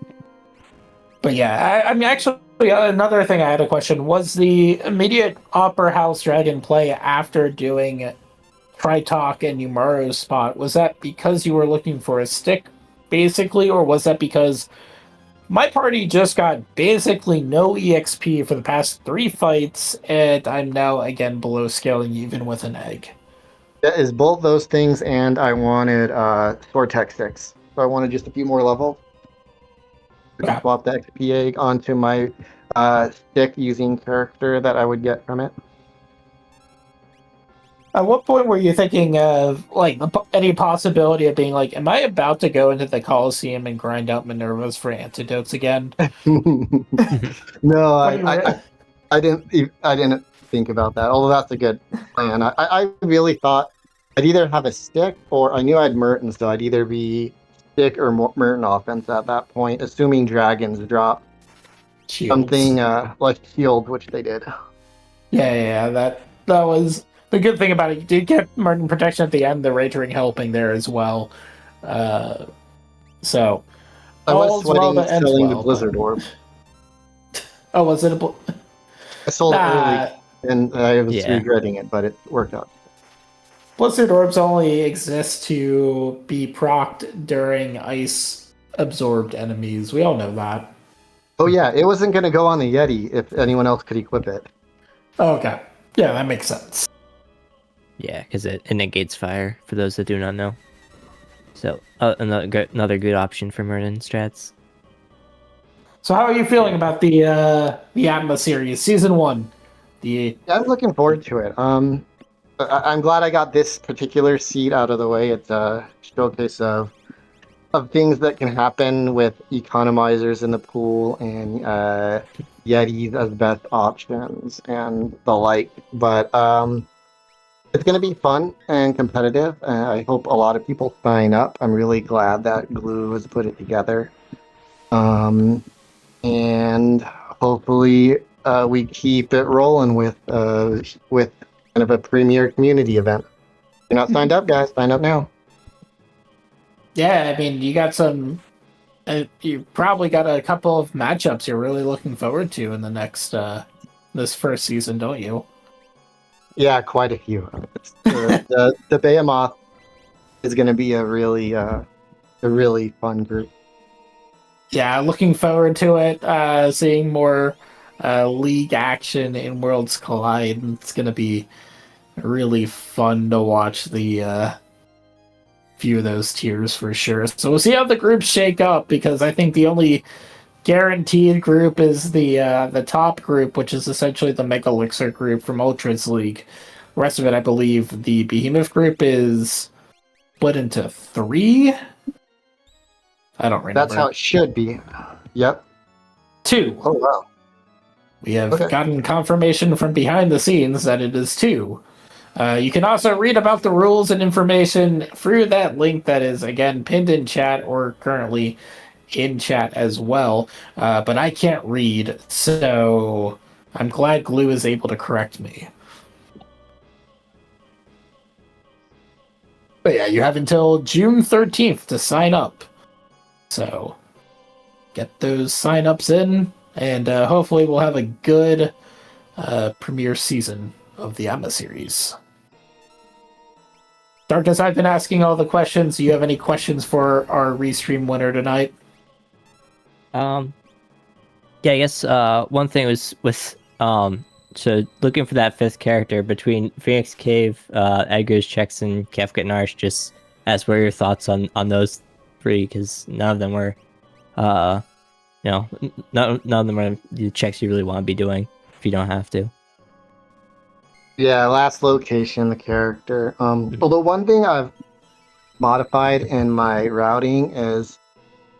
But yeah, I mean, actually, another thing I had a question. Was the immediate Opera House Dragon play after doing Tritalk and Umaru's spot, was that because you were looking for a stick, basically, or was that because... My party just got basically no EXP for the past 3 fights, and I'm now again below scaling even with an egg. That is both those things, and I wanted Sword Tech 6. So I wanted just a few more levels. Okay. Swap the XP egg onto my stick using character that I would get from it. At what point were you thinking of like any possibility of being like, am I about to go into the Coliseum and grind out Minervas for antidotes again? No, I didn't think about that. Although that's a good plan. I really thought I'd either have a stick or I knew I had Merton, so I'd either be stick or Merton offense at that point, assuming dragons drop Shields. something like shield, which they did. Yeah, that was the good thing about it. You did get Merton protection at the end, the Rage Ring helping there as well. So I was sweating selling the Blizzard Orb. Oh, was it a I sold it early, and I was regretting it, but it worked out. Blizzard Orbs only exist to be procced during ice absorbed enemies. We all know that. Oh yeah, it wasn't going to go on the Yeti if anyone else could equip it. Okay. Yeah, that makes sense. Yeah, because it negates fire, for those that do not know. So, another good option for Merlin strats. So how are you feeling about the Atma series, season 1? Yeah, I'm looking forward to it. I'm glad I got this particular seat out of the way. It's a showcase of things that can happen with economizers in the pool and Yetis as best options and the like. But it's going to be fun and competitive. I hope a lot of people sign up. I'm really glad that Glue has put it together. And hopefully we keep it rolling with kind of a premier community event. If you're not signed up, guys, sign up now. Yeah, I mean, you got some. You probably got a couple of matchups you're really looking forward to in the next this first season, don't you? Yeah, quite a few. The Behemoth is going to be a really fun group. Yeah, looking forward to it. Seeing more league action in Worlds Collide. It's gonna be really fun to watch the few of those tiers for sure. So we'll see how the groups shake up, because I think the only guaranteed group is the top group, which is essentially the Mega Elixir group from Ultras League. The rest of it, I believe, the Behemoth group is split into 3. I don't remember. That's how it should be. Yep. 2. Oh wow. We have gotten confirmation from behind the scenes that it is 2. You can also read about the rules and information through that link that is, again, pinned in chat or currently in chat as well. But I can't read, so I'm glad Glue is able to correct me. But yeah, you have until June 13th to sign up. So get those sign-ups in, and hopefully we'll have a good premiere season of the Atma series. Darkness, I've been asking all the questions. Do you have any questions for our restream winner tonight? Yeah, I guess one thing was with so looking for that 5th character between Phoenix Cave, Edgar's Checks, and Kefka and Arch. Just ask what are your thoughts on those 3, because none of them were none of them are the checks you really want to be doing if you don't have to. Yeah, last location, the character. Although one thing I've modified in my routing is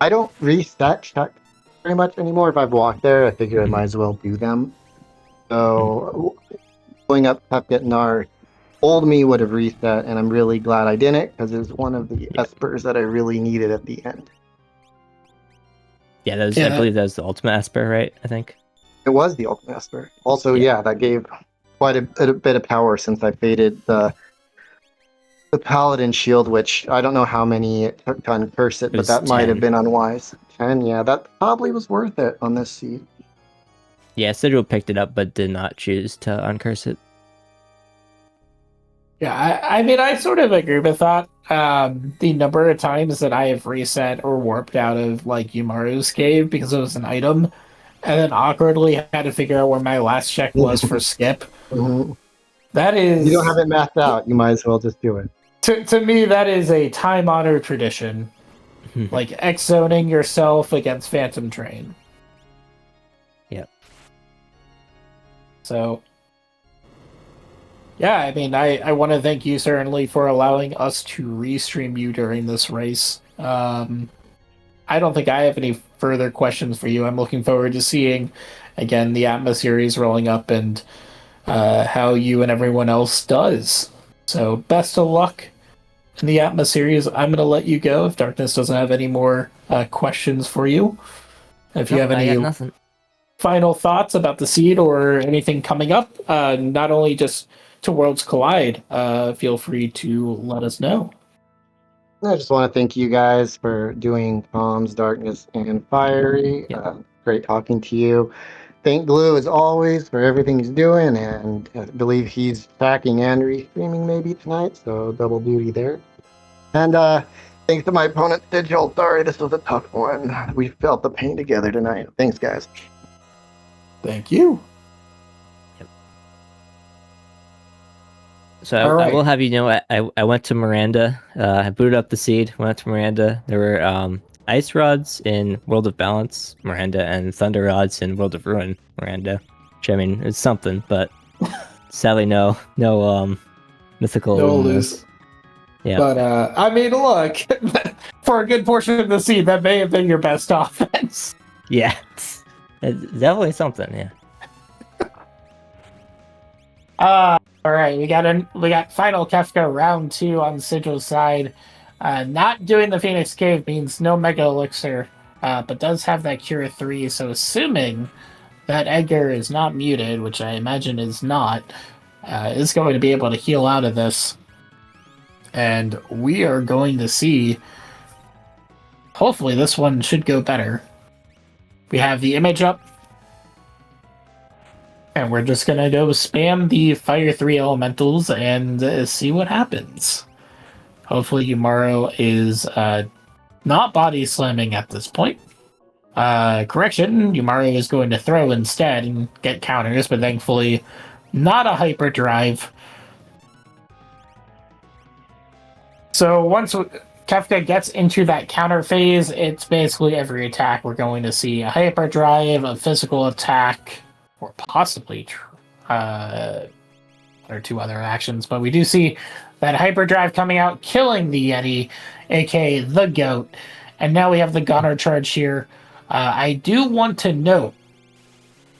I don't reset checks very much anymore. If I've walked there, I figure I might as well do them. So going up Pepket Nar, old me would have reset, and I'm really glad I didn't, because it was one of the espers that I really needed at the end. Yeah, I believe that was the ultimate esper, right? I think it was the ultimate esper. Also, yeah, that gave quite a bit of power, since I faded the paladin shield, which I don't know how many it took to uncurse it, but that 10. might have been unwise. 10, yeah, that probably was worth it on this seed. Yeah, Sigil picked it up but did not choose to uncurse it. Yeah, I mean, I sort of agree with that. The number of times that I have reset or warped out of, like, Yumaru's cave because it was an item, and then awkwardly had to figure out where my last check was for skip. Mm-hmm. That is... You don't have it mapped out, you might as well just do it. To me, that is a time-honored tradition. Like, X-zoning yourself against Phantom Train. Yep. So... yeah, I mean, I want to thank you certainly for allowing us to restream you during this race. I don't think I have any further questions for you. I'm looking forward to seeing, again, the Atma series rolling up and how you and everyone else does. So best of luck in the Atma series. I'm going to let you go if Darkness doesn't have any more questions for you. If you have any final thoughts about the seed or anything coming up, not only just to Worlds Collide, feel free to let us know. I just want to thank you guys for doing Comms, Darkness, and Fiery. Great talking to you. Thank Glue, as always, for everything he's doing, and I believe he's tracking and restreaming maybe tonight, so double duty there. And Thanks to my opponent, Sigil. Sorry, this was a tough one. We felt the pain together tonight. Thanks, guys. Thank you. So All I right. will have you know, I went to Miranda. I booted up the seed, went to Miranda. There were ice rods in World of Balance, Miranda, and thunder rods in World of Ruin, Miranda. Which I mean, it's something, but sadly no mythical No luminous. lose. Yeah. But I mean, look, for a good portion of the seed, that may have been your best offense. Yeah. It's definitely something. Yeah. All right, we got final Kefka round 2 on Sigil's side. Not doing the Phoenix Cave means no Mega Elixir, but does have that Cure 3. So assuming that Edgar is not muted, which I imagine is not, is going to be able to heal out of this. And we are going to see. Hopefully, this one should go better. We have the image up. And we're just going to go spam the Fire 3 Elementals and see what happens. Hopefully, Yumaro is not body slamming at this point. Correction, Yumaro is going to throw instead and get counters, but thankfully, not a hyperdrive. So once Kefka gets into that counter phase, it's basically every attack we're going to see a hyperdrive, a physical attack, or possibly one or two other actions. But we do see that hyperdrive coming out, killing the Yeti, aka the Goat. And now we have the Gunner charge here. I do want to note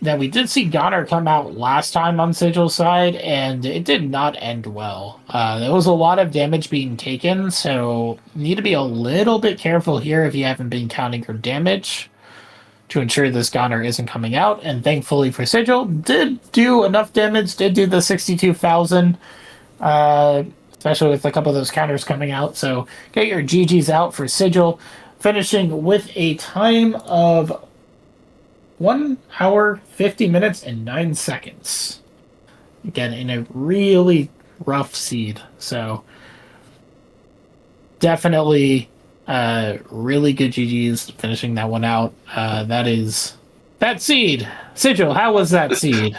that we did see Gunner come out last time on Sigil's side, and it did not end well. There was a lot of damage being taken, so you need to be a little bit careful here if you haven't been counting your damage to ensure this Gunner isn't coming out. And thankfully for Sigil, did do enough damage, did do the 62,000, especially with a couple of those counters coming out. So get your GGs out for Sigil, finishing with a time of 1 hour, 50 minutes, and 9 seconds. Again, in a really rough seed. So definitely really good GGs finishing that one out. That seed. Sigil, how was that seed?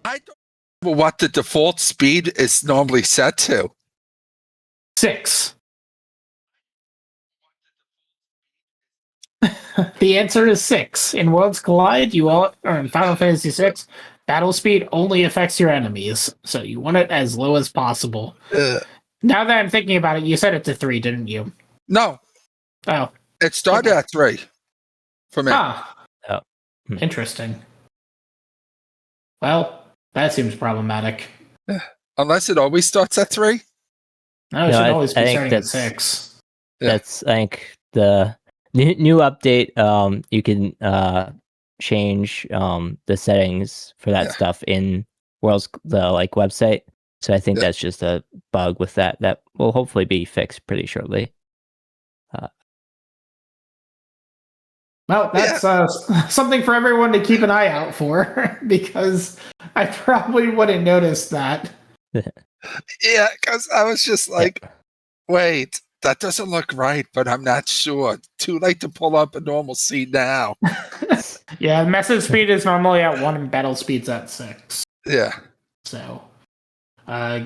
I don't know what the default speed is normally set to. 6. The answer is 6. In Worlds Collide, or in Final Fantasy VI, battle speed only affects your enemies, so you want it as low as possible. Now that I'm thinking about it, you set it to 3, didn't you? No. Oh. It started at 3 for me. Ah. Oh. Interesting. Well, that seems problematic. Unless it always starts at 3? No, it should always be starting at 6. Yeah. That's, I think, the new update. You can change the settings for that stuff in World's website. So I think that's just a bug with that will hopefully be fixed pretty shortly. Well, that's something for everyone to keep an eye out for, because I probably wouldn't notice that. Yeah, because I was just like, wait, that doesn't look right, but I'm not sure. Too late to pull up a normal seed now. Yeah, message speed is normally at 1 and battle speed's at 6. Yeah. So,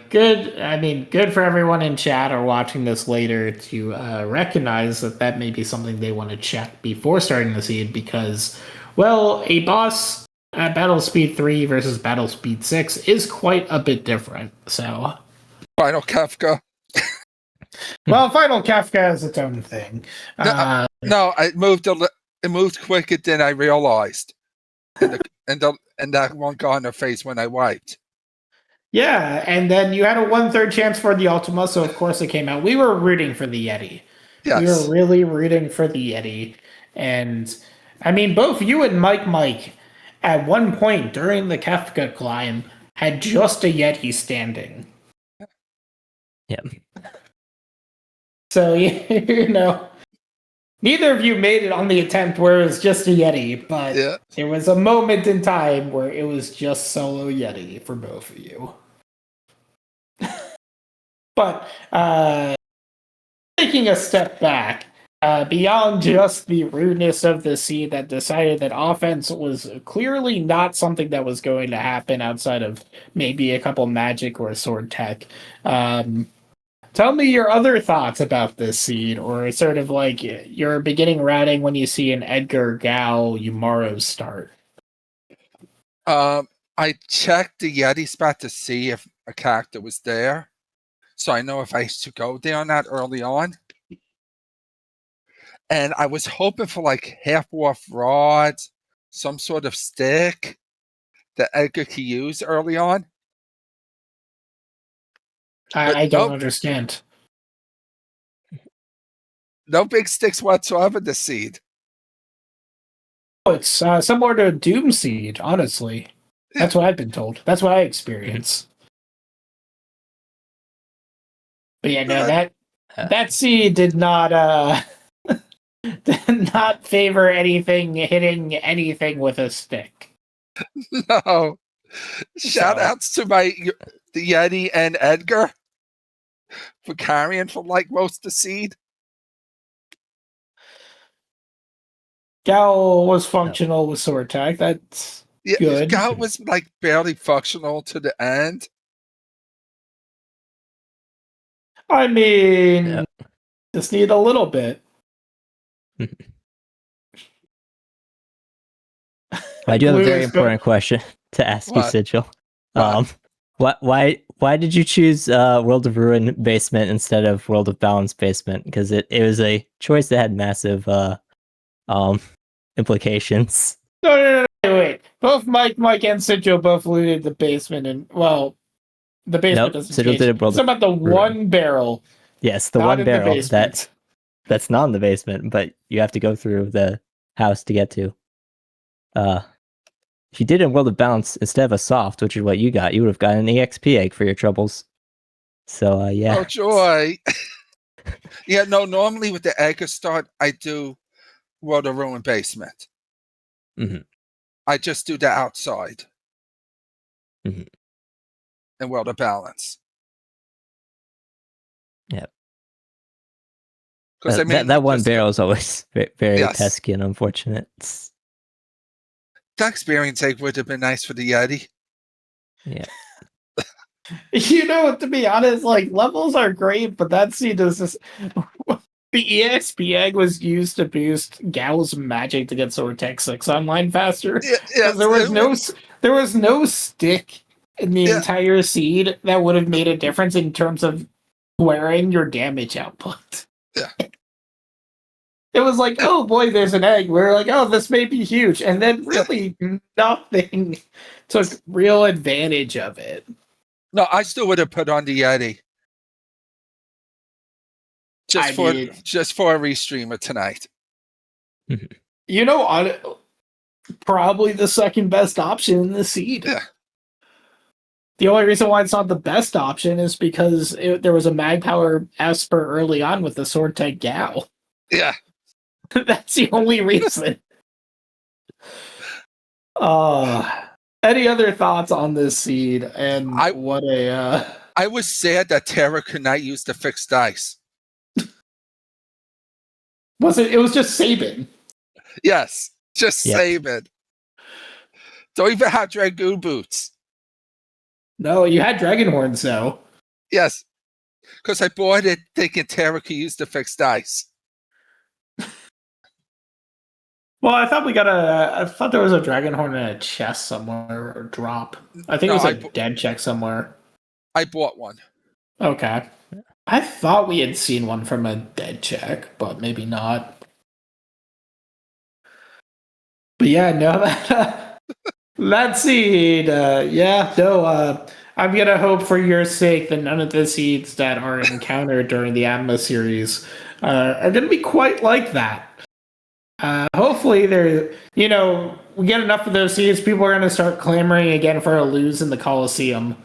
good. I mean, good for everyone in chat or watching this later to recognize that may be something they want to check before starting the seed, because, well, a boss at battle speed 3 versus battle speed 6 is quite a bit different. So, Final Kefka. well, Final Kefka is its own thing. No, it moved quicker than I realized. And that one got in her face when I wiped. Yeah, and then you had a 1/3 chance for the Ultima, so of course it came out. We were rooting for the Yeti. Yes. We were really rooting for the Yeti. And, I mean, both you and Mike, at one point during the Kefka climb, had just a Yeti standing. Yeah. So, you know, neither of you made it on the attempt where it was just a Yeti, but there was a moment in time where it was just solo Yeti for both of you. But taking a step back, beyond just the rudeness of the seed that decided that offense was clearly not something that was going to happen outside of maybe a couple magic or sword tech. Tell me your other thoughts about this seed, or sort of like your beginning routing when you see an Edgar, Gao, Umaru start. I checked the Yeti spot to see if a character was there, so I know if I should go there or not early on. And I was hoping for like half-off rods, some sort of stick that Edgar could use early on. I don't understand. No big sticks whatsoever this seed. Oh, it's similar to Doom Seed, honestly. That's what I've been told. That's what I experience. But yeah, no, that seed did not did not favor anything hitting anything with a stick. No. Shout outs to the Yeti and Edgar for carrying for like most of the seed. Gao was functional with sword tech. That's good. Gao was like barely functional to the end. I mean, just need a little bit. I do have a very important question to ask you, Sigil. Why did you choose World of Ruin basement instead of World of Balance basement? Because it was a choice that had massive implications. No, wait. Both Mike, and Sigil both looted the basement, and well, the basement doesn't Sigil did it's about the Ruin. one barrel. Yes, the one barrel that's not in the basement, but you have to go through the house to get to. If you did in World of Balance instead of a soft, which is what you got, you would have gotten an EXP egg for your troubles. So yeah. Oh joy. Yeah, no, normally with the egg start, I do World of Ruin basement. Mm-hmm. I just do the outside. Mm-hmm. And World of Balance. Yeah. Because that one barrel is always very pesky and unfortunate. That experience egg would have been nice for the Yeti. Yeah. You know, to be honest, like levels are great, but that scene does this. The EXP egg was used to boost Gao's magic to get Sword Tech 6 online faster. Yeah, there was no stick in the entire seed that would have made a difference in terms of squaring your damage output. Yeah. It was like, oh boy, there's an egg. We're like, oh, this may be huge. And then really nothing took real advantage of it. No, I still would have put on the Yeti. Just for a restreamer tonight. You know, probably the second best option in the seed. Yeah. The only reason why it's not the best option is because there was a mag power Esper early on with the Sword Tech Gao. Yeah. That's the only reason. Any other thoughts on this seed? And I was sad that Terra could not use the fixed dice. It was just Sabin. Yes, just Sabin. Don't even have Dragoon boots. No, you had Dragon Horns though. Yes, because I bought it thinking Terra could use the fixed dice. Well, I thought there was a Dragon Horn in a chest somewhere or drop. I think it was a dead check somewhere. I bought one. Okay. I thought we had seen one from a dead check, but maybe not. But yeah, no, that seed, I'm gonna hope for your sake that none of the seeds that are encountered during the Atma series are gonna be quite like that. Hopefully we get enough of those seeds, people are gonna start clamoring again for a lose in the Coliseum.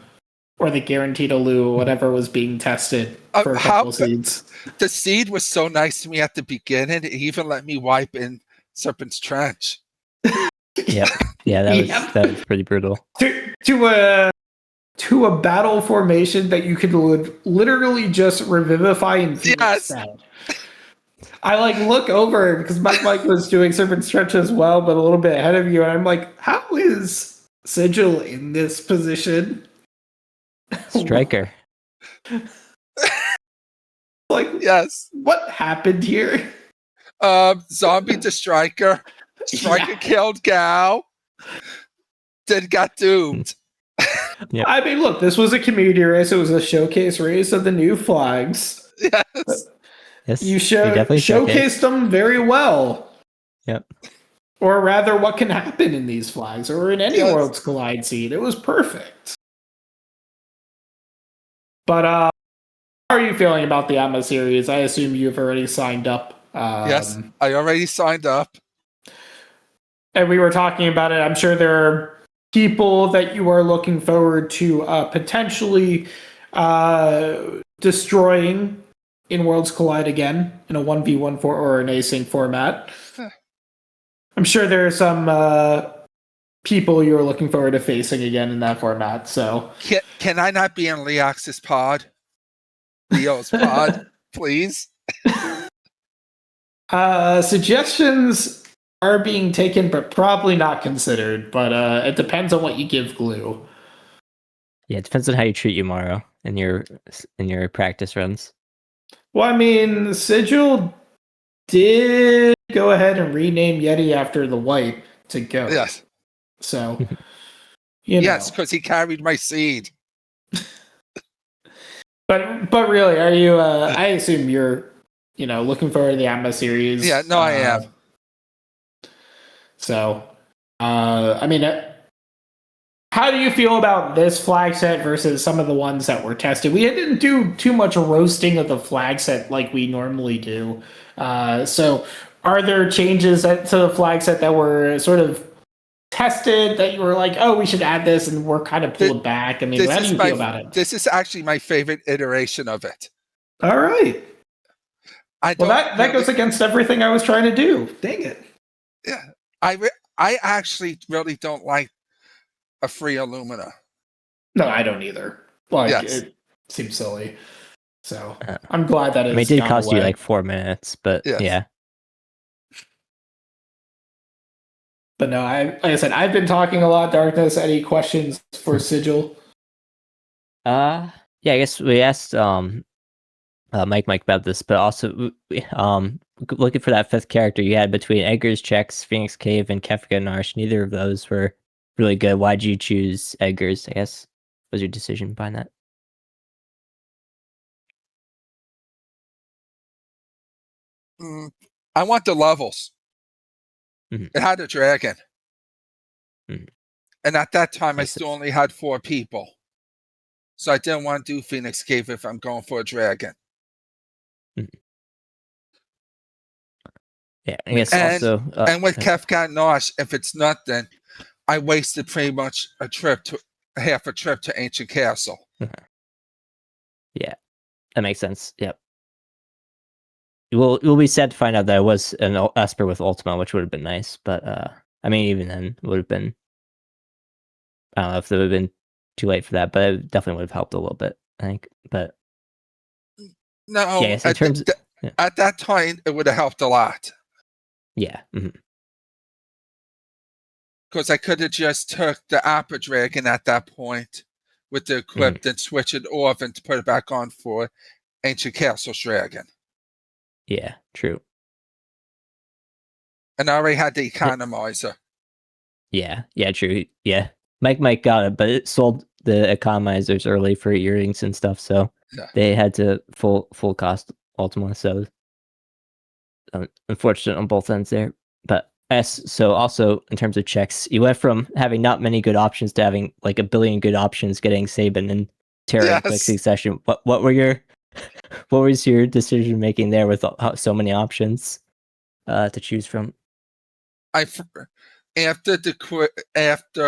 Or the guaranteed Alu, whatever was being tested for a couple seeds. The seed was so nice to me at the beginning, it even let me wipe in Serpent's Trench. Yeah, that was pretty brutal. To to a battle formation that you could literally just revivify and Phoenix Yes. out. I like look over because Mike was doing Serpent Stretch as well, but a little bit ahead of you, and I'm like, how is Sigil in this position? Striker. Like, Yes. what happened here? Zombie to Striker. Striker Yeah. killed Gal. Then got doomed. Yep. I mean, look, this was a community race. It was a showcase race of the new flags. Yes. Yes, You definitely showcased them very well. Yep. Or rather, what can happen in these flags or in any Yes. Worlds Collide seed. It was perfect. But how are you feeling about the Atma series? I assume you've already signed up. Yes. I already signed up. And we were talking about it. I'm sure there are people that you are looking forward to potentially destroying in Worlds Collide again in a 1v1 or an async format. I'm sure there are some people you're looking forward to facing again in that format. So Can I not be in Leox's pod? Leo's pod, please? Suggestions are being taken, but probably not considered. But it depends on what you give Glue. Yeah, it depends on how you treat Yumaro in your practice runs. Well, I mean, Sigil did go ahead and rename Yeti after the white to go. Yes. So, you know. Yes, because he carried my seed. But really, are you? I assume you're, looking forward to the Atma series. Yeah, no, I am. So, I mean, how do you feel about this flag set versus some of the ones that were tested? We didn't do too much roasting of the flag set like we normally do. So, are there changes to the flag set that were sort of tested that you were like, oh, we should add this, and we're kind of pulled back? I mean, how do you feel about it? This is actually my favorite iteration of it. All right. Well, that goes against everything I was trying to do. Dang it. Yeah, I actually really don't like a free Illumina. No, I don't either. Like, Yes. It seems silly. So I'm glad that I mean, it did cost you like 4 minutes, but Yes. yeah. But no, like I said, I've been talking a lot. Darkness, any questions for Sigil? Yeah, I guess we asked Mike about this, but also looking for that fifth character you had between Edgar's Checks, Phoenix Cave, and Kefka Narsh. Neither of those were really good. Why'd you choose Edgar's? I guess what was your decision behind that? I want the levels. Mhm. It had a dragon. Mhm. And at that time, Makes I still sense. only had 4 people. So I didn't want to do Phoenix Cave if I'm going for a dragon. Yeah, I guess And- also and with Kefka and Nosh, if it's nothing, I wasted pretty much half a trip to Ancient Castle. yeah, that makes sense. Yep. We'll be sad to find out that it was an Esper with Ultima, which would have been nice. But I mean, even then, it would have been. I don't know if it would have been too late for that, but it definitely would have helped a little bit, I think. But No, yeah, in terms at that time, it would have helped a lot. yeah, Because I could have just took the Appa Dragon at that point with the equipped and switch it off and put it back on for Ancient Castle's Dragon. yeah, true. And I already had the economizer. Yeah, true. Yeah, Mike got it, but it sold the economizers early for earrings and stuff, so Yeah. they had to full cost Ultima. So unfortunate on both ends there. But so also in terms of checks, you went from having not many good options to having like a billion good options, getting Sabin and Terra in quick succession. What was your decision making there with so many options to choose from? After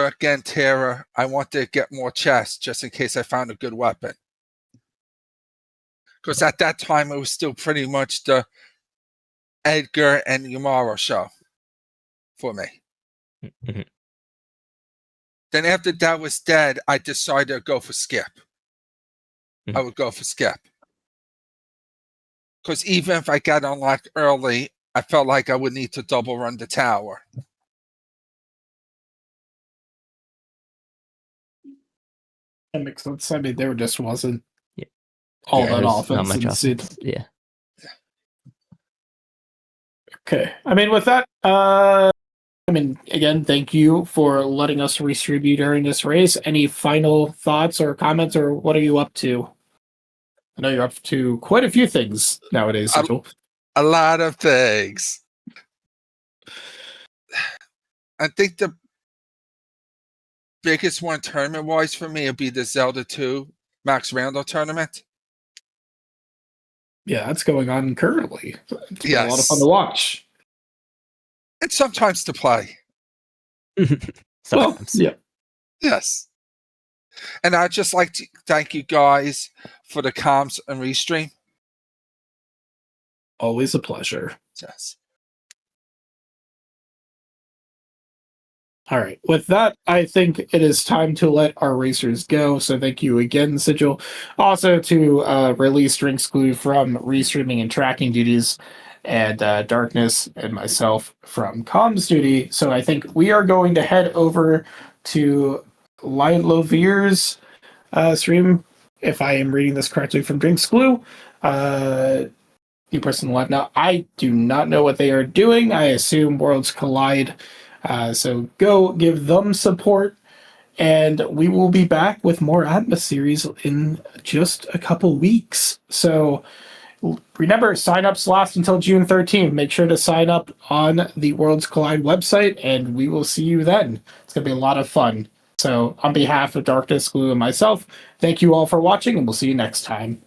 again Terra, I wanted to get more chests just in case I found a good weapon. Because at that time it was still pretty much the Edgar and Yumaro show for me. Then after that was dead, I decided to go for skip. I would go for skip. Because even if I got unlocked early, I felt like I would need to double run the tower. That makes sense. I mean, there just wasn't Yeah. all that there's offense. not much ensued. offense. Yeah. Okay. I mean, with that, I mean, again, thank you for letting us restream you during this race. Any final thoughts or comments, or what are you up to? I know you're up to quite a few things nowadays, Sigil. A lot of things. I think the biggest one tournament-wise for me would be the Zelda 2 Max Randall tournament. Yeah, that's going on currently. It's been a lot of fun Yes. to watch. And sometimes to play. Well, Sometimes. yeah. Yes. And I'd just like to thank you guys for the comms and restream. Always a pleasure. Yes. All right. With that, I think it is time to let our racers go. So thank you again, Sigil. Also to release Drinks Glue from restreaming and tracking duties, and Darkness and myself from comms duty. So I think we are going to head over to Lion Lovir's stream, if I am reading this correctly from Drinks Glue. New person left now. I do not know what they are doing. I assume Worlds Collide. So go give them support, and we will be back with more Atma series in just a couple weeks. So remember, signups last until June 13th. Make sure to sign up on the Worlds Collide website, and we will see you then. It's going to be a lot of fun. So on behalf of Darkness, Glue, and myself, thank you all for watching, and we'll see you next time.